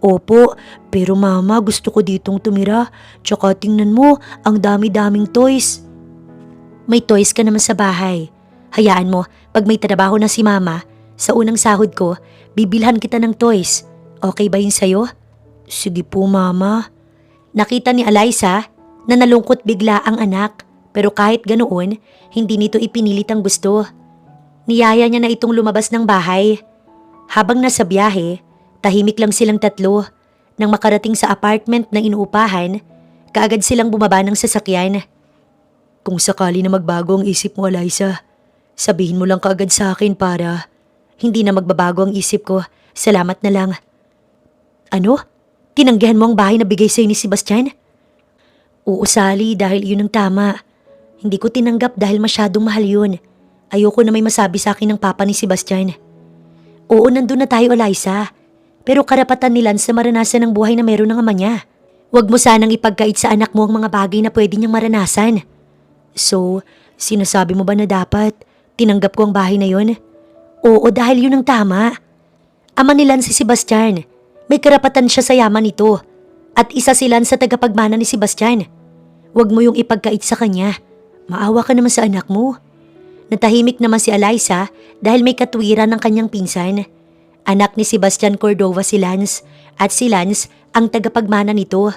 Opo, pero Mama gusto ko ditong tumira. Tsaka tingnan mo, ang dami-daming toys. May toys ka naman sa bahay. Hayaan mo, pag may trabaho na si Mama, sa unang sahod ko, bibilhan kita ng toys. Okay ba yun sa'yo? Sige po, Mama. Nakita ni Eliza na nalungkot bigla ang anak, pero kahit ganoon, hindi nito ipinilit ang gusto. Niyaya niya na itong lumabas ng bahay. Habang nasa biyahe, tahimik lang silang tatlo. Nang makarating sa apartment na inuupahan, kaagad silang bumaba ng sasakyan. Kung sakali na magbago ang isip mo, Eliza, sabihin mo lang kaagad sa akin para hindi na magbabago ang isip ko. Salamat na lang. Ano? Tinanggihan mo ang bahay na bigay sa'yo ni Sebastian? Oo, Sally, dahil yun ang tama. Hindi ko tinanggap dahil masyadong mahal yun. Ayoko na may masabi sa akin ng papa ni Sebastian. Oo, nandun na tayo, Eliza. Pero karapatan ni Lance na maranasan ang buhay na meron ng ama niya. Huwag mo sanang ipagkait sa anak mo ang mga bagay na pwede niyang maranasan. So, sinasabi mo ba na dapat tinanggap ko ang bahay na yun? Oo, dahil yun ang tama. Ama ni Lance si Sebastian. May karapatan siya sa yaman nito. At isa si Lance sa tagapagmana ni Sebastian. Huwag mo yung ipagkait sa kanya. Maawa ka naman sa anak mo. Natahimik naman si Eliza dahil may katwiran ng kanyang pinsan. Anak ni Sebastian Cordova si Lance at si Lance ang tagapagmana nito.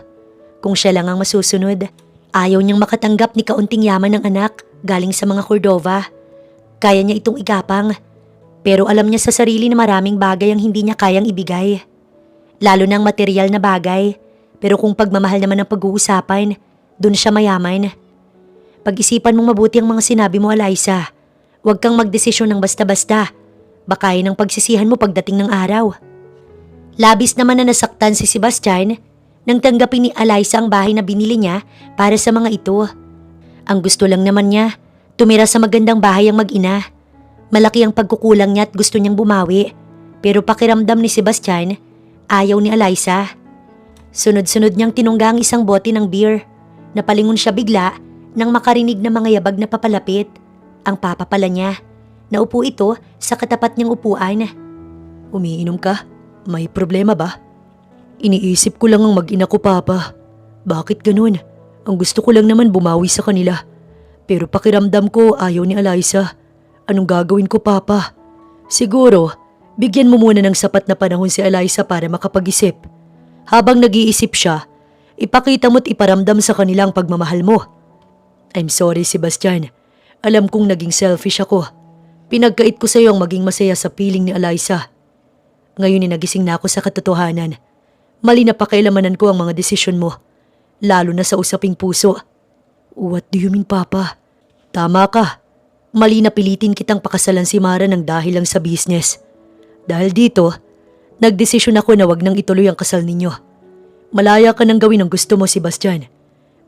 Kung siya lang ang masusunod, ayaw niyang makatanggap ni kaunting yaman ng anak. galing sa mga Cordova. Kaya niya itong igapang, pero alam niya sa sarili na maraming bagay ang hindi niya kayang ibigay. Lalo na ang material na bagay, pero kung pagmamahal naman ang pag-uusapan, dun siya mayaman. Pag-isipan mong mabuti ang mga sinabi mo, Eliza. Huwag kang magdesisyon ng basta-basta. Baka yun ang pagsisihan mo pagdating ng araw. Labis naman na nasaktan si Sebastian nang tanggapin ni Eliza ang bahay na binili niya para sa mga ito. Ang gusto lang naman niya, tumira sa magandang bahay ang mag-ina. Malaki ang pagkukulang niya at gusto niyang bumawi. Pero pakiramdam ni Sebastian, ayaw ni Eliza. Sunod-sunod niyang tinungga ang isang bote ng beer. Napalingon siya bigla nang makarinig ng mga yabag na papalapit. Ang papa pala niya. Naupo ito sa katapat niyang upuan. Umiinom ka? May problema ba? Iniisip ko lang ang mag-ina ko, Papa. Bakit ganun? Ang gusto ko lang naman bumawi sa kanila. Pero pakiramdam ko ayaw ni Eliza. Anong gagawin ko, Papa? Siguro, bigyan mo muna ng sapat na panahon si Eliza para makapag-isip. Habang nag-iisip siya, ipakita mo't iparamdam sa kanila ang pagmamahal mo. I'm sorry, Sebastian. Alam kong naging selfish ako. Pinagkait ko sa iyo ang maging masaya sa piling ni Eliza. Ngayon nagising na ako sa katotohanan. Mali na pakialamanan ko ang mga desisyon mo, lalo na sa usaping puso. What do you mean, Papa? Tama ka. Mali na pilitin kitang pakasalan si Mara ng dahil lang sa business. Dahil dito, nagdesisyon ako na wag nang ituloy ang kasal ninyo. Malaya ka nang gawin ang gusto mo, Sebastian.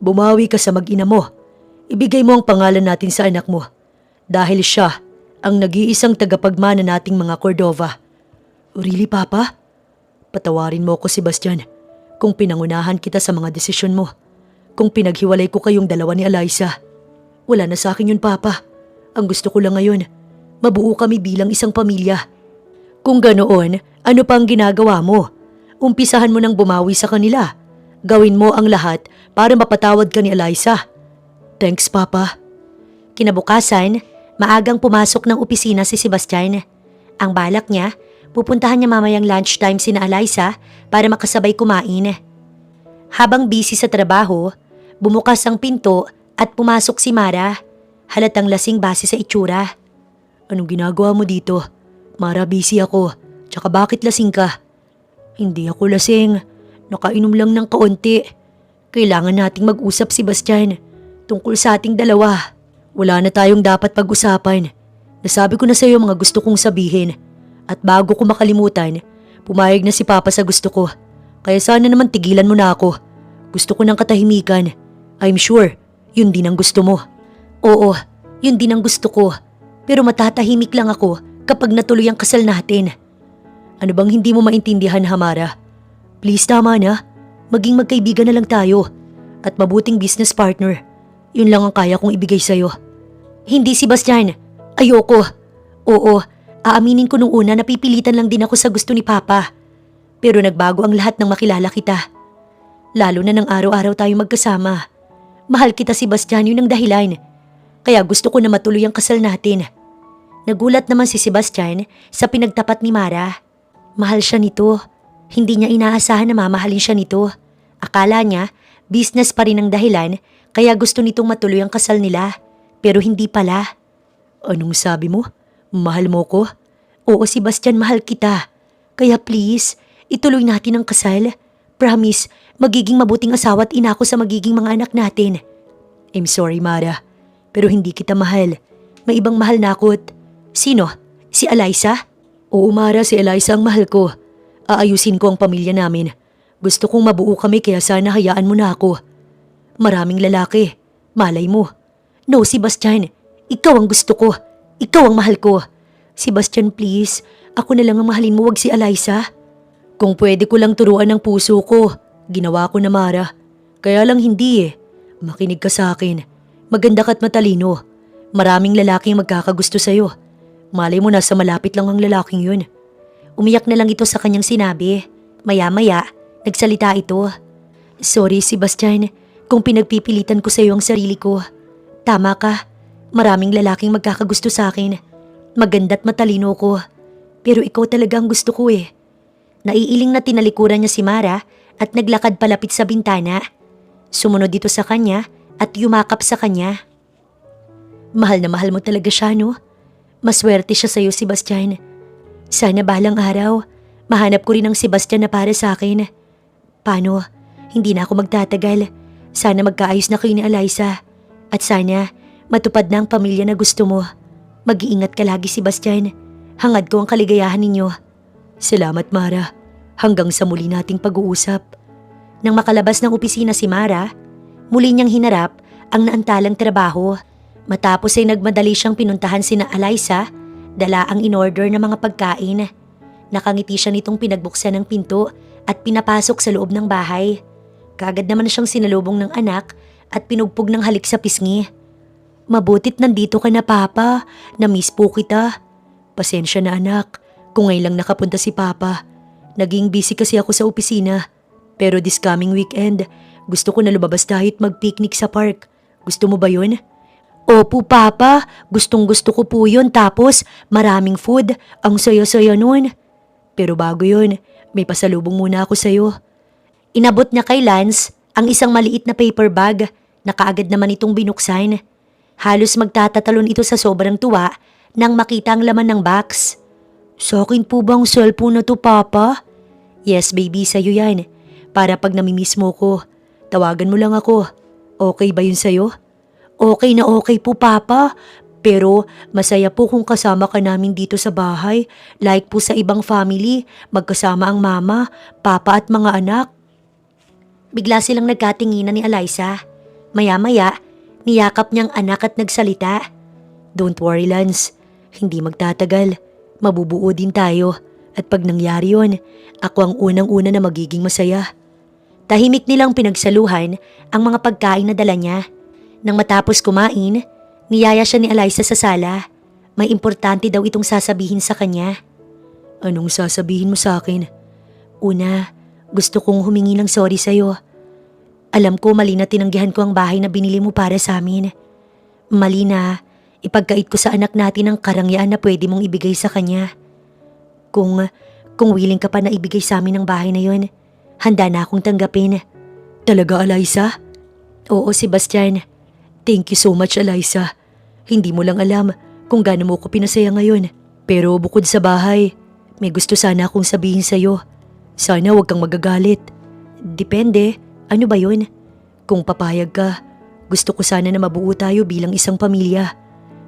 Bumawi ka sa mag-ina mo. Ibigay mo ang pangalan natin sa anak mo. Dahil siya ang nag-iisang tagapagmana nating mga Cordova. Really, Papa? Patawarin mo ako, Sebastian, kung pinangunahan kita sa mga desisyon mo. Kung pinaghiwalay ko kayong dalawa ni Eliza. Wala na sa akin yun, Papa. Ang gusto ko lang ngayon, mabuo kami bilang isang pamilya. Kung ganoon, ano pa ang ginagawa mo? Umpisahan mo nang bumawi sa kanila. Gawin mo ang lahat para mapatawad ka ni Eliza. Thanks, Papa. Kinabukasan, maagang pumasok ng opisina si Sebastian. Ang balak niya, pupuntahan niya mamayang lunchtime sina Eliza para makasabay kumain. Habang busy sa trabaho, bumukas ang pinto at pumasok si Mara. Halatang lasing base sa itsura. Anong ginagawa mo dito? Mara, busy ako. Tsaka bakit lasing ka? Hindi ako lasing. Nakainom lang ng kaunti. Kailangan nating mag-usap, Sebastian. Tungkol sa ating dalawa. Wala na tayong dapat pag-usapan. Nasabi ko na sa iyo mga gusto kong sabihin. At bago ko makalimutan, pumayag na si Papa sa gusto ko. Kaya sana naman tigilan mo na ako. Gusto ko ng katahimikan. I'm sure, yun din ang gusto mo. Oo, yun din ang gusto ko. Pero matatahimik lang ako kapag natuloy ang kasal natin. Ano bang hindi mo maintindihan, Hamara? Please, tama na. Maging magkaibigan na lang tayo. At mabuting business partner. Yun lang ang kaya kong ibigay sa'yo. Hindi, Sebastian. Ayoko. Oo, aaminin ko nung una na pipilitan lang din ako sa gusto ni Papa. Pero nagbago ang lahat nang makilala kita. Lalo na nang araw-araw tayo magkasama. Mahal kita, Sebastian, yun ang dahilan. Kaya gusto ko na matuloy ang kasal natin. Nagulat naman si Sebastian sa pinagtapat ni Mara. Mahal siya nito. Hindi niya inaasahan na mamahalin siya nito. Akala niya, business pa rin ang dahilan, kaya gusto nitong matuloy ang kasal nila. Pero hindi pala. Anong sabi mo? Mahal mo ko? Oo, Sebastian, mahal kita. Kaya please, ituloy natin ang kasal. Promise, magiging mabuting asawa at ina ko sa magiging mga anak natin. I'm sorry, Mara. Pero hindi kita mahal. May ibang mahal na ako. Sino? Si Eliza? Oo, Mara, si Eliza ang mahal ko. Aayusin ko ang pamilya namin. Gusto kong mabuo kami kaya sana hayaan mo na ako. Maraming lalaki. Malay mo. No, Sebastian. Ikaw ang gusto ko. Ikaw ang mahal ko. Sebastian, please. Ako na lang ang mahalin mo, wag si Eliza. Kung pwede ko lang turuan ng puso ko, ginawa ko na, Mara. Kaya lang hindi eh. Makinig ka sa akin. Maganda ka't matalino. Maraming lalaking magkakagusto sa'yo. Malay mo nasa malapit lang ang lalaking yun. Umiyak na lang ito sa kanyang sinabi. Maya-maya, nagsalita ito. Sorry, Sebastian, kung pinagpipilitan ko sa iyo ang sarili ko. Tama ka, maraming lalaking magkakagusto sa akin. Maganda't matalino ko. Pero ikaw talaga ang gusto ko eh. Naiiling na tinalikuran niya si Mara at naglakad palapit sa bintana. Sumunod dito sa kanya at yumakap sa kanya. Mahal na mahal mo talaga siya, no? Maswerte siya sa'yo, Sebastian. Sana balang araw, mahanap ko rin ang Sebastian na para sa akin. Paano? Hindi na ako magtatagal. Sana magkaayos na kayo ni Eliza. At sana, matupad na ang pamilya na gusto mo. Mag-iingat ka lagi, Sebastian. Hangad ko ang kaligayahan ninyo. Salamat, Mara. Hanggang sa muli nating pag-uusap. Nang makalabas ng opisina si Mara, muli niyang hinarap ang naantalang trabaho. Matapos ay nagmadali siyang pinuntahan sina Eliza, dala ang in-order na mga pagkain. Nakangiti siya nitong pinagbuksan ng pinto at pinapasok sa loob ng bahay. Kaagad naman siyang sinalubong ng anak at pinugpog ng halik sa pisngi. Mabutit nandito ka na, Papa. Na-miss po kita. Pasensya na, anak. Kung ngayon lang nakapunta si Papa. Naging busy kasi ako sa opisina. Pero this coming weekend, gusto ko na lumabas tayo at mag-picnic sa park. Gusto mo ba yun? Opo, Papa. Gustong-gusto ko po yun. Tapos, maraming food. Ang saya-saya nun. Pero bago yun, may pasalubong muna ako sa'yo. Inabot niya kay Lance ang isang maliit na paper bag na kaagad naman itong binuksan. Halos magtatatalon ito sa sobrang tuwa nang makita ang laman ng box. Sa akin po bang cellphone na to, Papa? Yes, baby, sa'yo yan. Para pag namimiss mo ko, tawagan mo lang ako. Okay ba yun sa'yo? Okay na okay po, Papa. Pero masaya po kung kasama ka namin dito sa bahay. Like po sa ibang family, magkasama ang mama, papa at mga anak. Bigla silang nagkatinginan ni Eliza. Maya-maya, niyakap niyang anak at nagsalita. Don't worry, Lance. Hindi magtatagal. Mabubuo din tayo. At pag nangyari yun, ako ang unang-una na magiging masaya. Tahimik nilang pinagsaluhan ang mga pagkain na dala niya. Nang matapos kumain, niyaya siya ni Eliza sa sala. May importante daw itong sasabihin sa kanya. Anong sasabihin mo sa akin? Una, gusto kong humingi ng sorry sa'yo. Alam ko mali na tinanggihan ko ang bahay na binili mo para sa amin. Mali na, ipagkait ko sa anak natin ang karangyaan na pwede mong ibigay sa kanya. Kung willing ka pa na ibigay sa amin ang bahay na yon, handa na akong tanggapin. Talaga, Eliza? Oo, Sebastian. Thank you so much, Eliza. Hindi mo lang alam kung gaano mo ko pinasaya ngayon. Pero bukod sa bahay, may gusto sana akong sabihin sa'yo. Sana huwag kang magagalit. Depende, ano ba yun? Kung papayag ka, gusto ko sana na mabuo tayo bilang isang pamilya.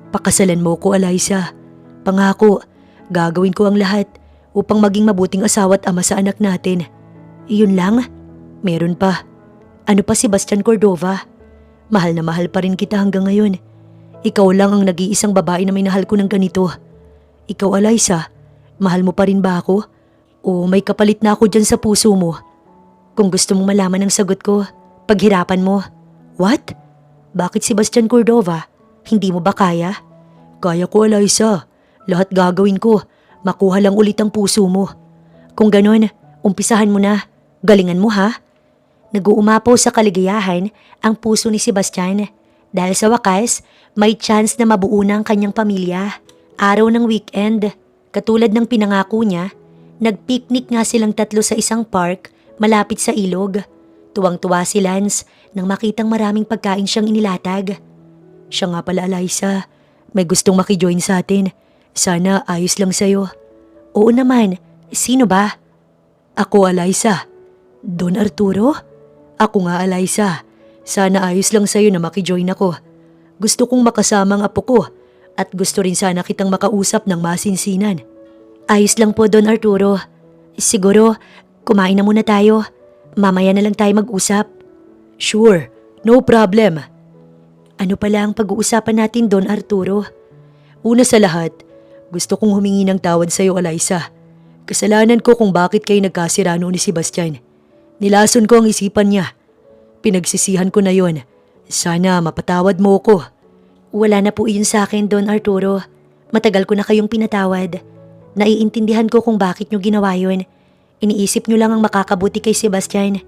Pakasalan mo ko, Eliza. Pangako, gagawin ko ang lahat upang maging mabuting asawa at ama sa anak natin. Iyon lang? Meron pa. Ano pa, Sebastian Cordova? Mahal na mahal pa rin kita hanggang ngayon. Ikaw lang ang nag-iisang babae na minahal ko ng ganito. Ikaw, Eliza, mahal mo pa rin ba ako? O may kapalit na ako dyan sa puso mo? Kung gusto mong malaman ang sagot ko, paghirapan mo. What? Bakit, Sebastian Cordova? Hindi mo ba kaya? Kaya ko, Eliza. Lahat gagawin ko. Makuha lang ulit ang puso mo. Kung ganon, umpisahan mo na. Galingan mo, ha? Nag-uumapaw sa kaligayahan ang puso ni Sebastian dahil sa wakas may chance na mabuo na ang kanyang pamilya. Araw ng weekend, katulad ng pinangako niya, nag-picnic nga silang tatlo sa isang park malapit sa ilog. Tuwang-tuwa si Lance nang makitang maraming pagkain siyang inilatag. Siya nga pala, Eliza, may gustong makijoin sa atin. Sana ayos lang sa'yo. Oo naman, sino ba? Ako, Eliza. Don Arturo? Ako nga, Eliza. Sana ayos lang sa'yo na makijoin ako. Gusto kong makasama ang apo ko at gusto rin sana kitang makausap ng masinsinan. Ayos lang po, Don Arturo. Siguro, kumain na muna tayo. Mamaya na lang tayo mag-usap. Sure, no problem. Ano pala ang pag-uusapan natin, Don Arturo? Una sa lahat, gusto kong humingi ng tawad sa'yo, Eliza. Kasalanan ko kung bakit kayo nagkasira noon ni Sebastian. Nilason ko ang isipan niya. Pinagsisihan ko na yon. Sana mapatawad mo ko. Wala na po iyon sa akin, Don Arturo. Matagal ko na kayong pinatawad. Naiintindihan ko kung bakit nyo ginawa yun. Iniisip nyo lang ang makakabuti kay Sebastian.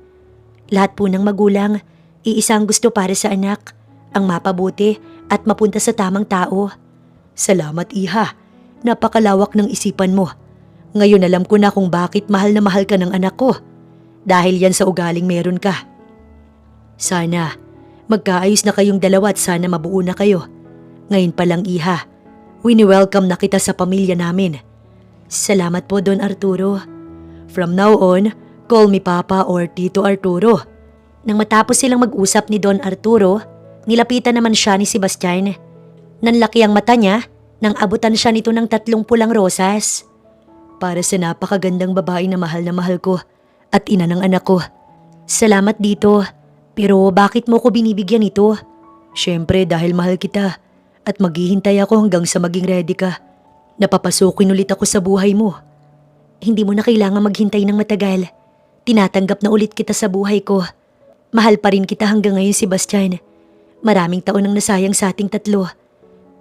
Lahat po ng magulang, iisang gusto para sa anak. Ang mapabuti at mapunta sa tamang tao. Salamat, Iha. Napakalawak ng isipan mo. Ngayon alam ko na kung bakit mahal na mahal ka ng anak ko. Dahil yan sa ugaling meron ka. Sana, magkaayos na kayong dalawa at sana mabuo na kayo. Ngayon pa lang, iha. Wini-welcome na kita sa pamilya namin. Salamat po, Don Arturo. From now on, call me Papa or Tito Arturo. Nang matapos silang mag-usap ni Don Arturo, nilapitan naman siya ni Sebastian. Nanlaki ang mata niya nang abutan siya nito ng 3 pulang rosas. Para sa napakagandang babae na mahal ko at ina ng anak ko. Salamat dito, pero bakit mo ko binibigyan ito? Siyempre dahil mahal kita at maghihintay ako hanggang sa maging ready ka. Napapasukin ulit ako sa buhay mo. Hindi mo na kailangan maghintay ng matagal. Tinatanggap na ulit kita sa buhay ko. Mahal pa rin kita hanggang ngayon, Sebastian. Maraming taon ang nasayang sa ating 3.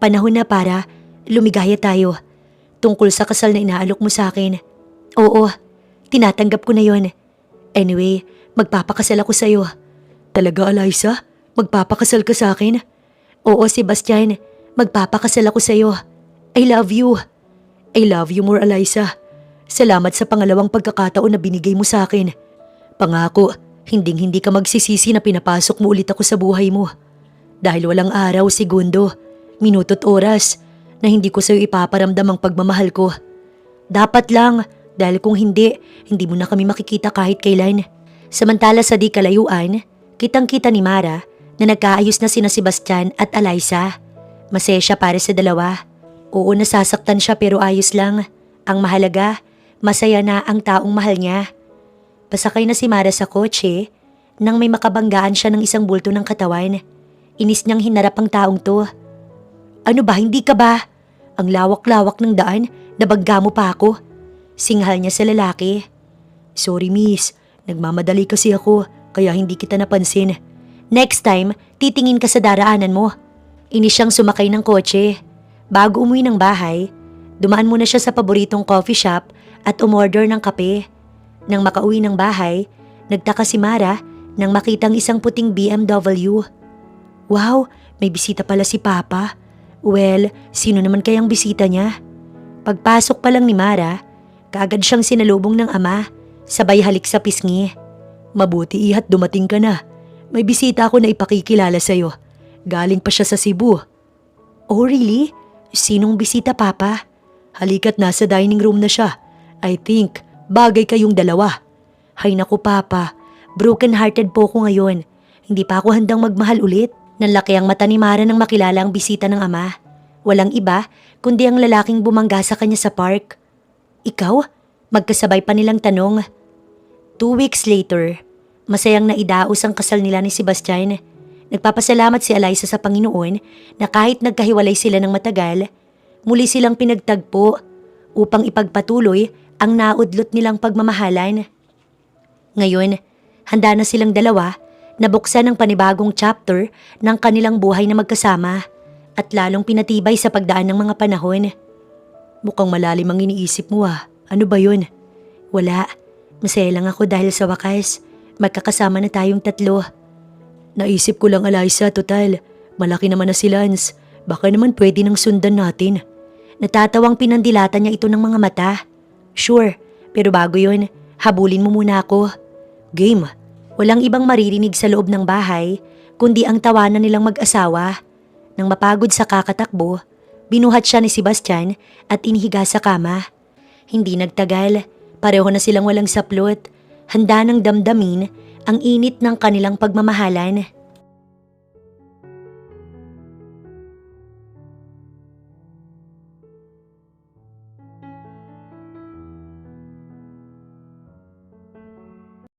Panahon na para lumigaya tayo. Tungkol sa kasal na inaalok mo sa akin. Oo, tinatanggap ko na yon. Anyway, magpapakasal ako sa'yo. Talaga, Eliza? Magpapakasal ka sa akin? Oo, Sebastian. Magpapakasal ako sa'yo. I love you. I love you more, Eliza. Salamat sa pangalawang pagkakataon na binigay mo sa akin. Pangako, hinding-hindi ka magsisisi na pinapasok mo ulit ako sa buhay mo. Dahil walang araw, segundo, minuto't oras na hindi ko sa'yo ipaparamdam ang pagmamahal ko. Dapat lang, dahil kung hindi mo na kami makikita kahit kailan. Samantala sa di kalayuan, kitang-kita ni Mara na nagkaayos na sina Sebastian at Eliza. Masaya siya para sa dalawa. Oo, nasasaktan siya pero ayos lang. Ang mahalaga, masaya na ang taong mahal niya. Pasakay na si Mara sa kotse nang may makabanggaan siya ng isang bulto ng katawan. Inis niyang hinarap ang taong to. Ano ba, hindi ka ba? Ang lawak-lawak ng daan, nabangga mo pa ako. Singhal niya sa lalaki. Sorry miss, nagmamadali kasi ako kaya hindi kita napansin. Next time, titingin ka sa daraanan mo. Inis siyang sumakay ng kotse. Bago umuwi ng bahay, dumaan muna siya sa paboritong coffee shop at umorder ng kape. Nang makauwi ng bahay, nagtaka si Mara nang makitang isang puting BMW. Wow, may bisita pala si Papa. Well, sino naman kayang bisita niya? Pagpasok pa lang ni Mara, kaagad siyang sinalubong ng ama, sabay halik sa pisngi. Mabuti ihat dumating ka na. May bisita ako na ipakikilala sa'yo. Galing pa siya sa Cebu. Oh really? Sinong bisita, Papa? Halika't nasa dining room na siya. I think bagay kayong dalawa. Hay naku, Papa. Broken hearted po ko ngayon. Hindi pa ako handang magmahal ulit. Nanlaki ang mata ni Mara nang makilala ang bisita ng ama. Walang iba kundi ang lalaking bumangga sa kanya sa park. Ikaw? Magkasabay pa nilang tanong. 2 weeks later, masayang naidaos ang kasal nila ni Sebastian. Nagpapasalamat si Eliza sa Panginoon na kahit nagkahiwalay sila ng matagal, muli silang pinagtagpo upang ipagpatuloy ang naudlot nilang pagmamahalan. Ngayon, handa na silang dalawa na buksan ang panibagong chapter ng kanilang buhay na magkasama at lalong pinatibay sa pagdaan ng mga panahon. Mukhang malalim ang iniisip mo ah. Ano ba yun? Wala. Masaya lang ako dahil sa wakas, magkakasama na tayong 3. Naisip ko lang, Eliza, total. Malaki naman na si Lance. Baka naman pwede nang sundan natin. Natatawang pinandilatan niya ito ng mga mata. Sure, pero bago yun, habulin mo muna ako. Game. Walang ibang maririnig sa loob ng bahay, kundi ang tawanan nilang mag-asawa. Nang mapagod sa kakatakbo, binuhat siya ni Sebastian at inihiga sa kama. Hindi nagtagal, pareho na silang walang saplot, handa nang damdamin ang init ng kanilang pagmamahalan.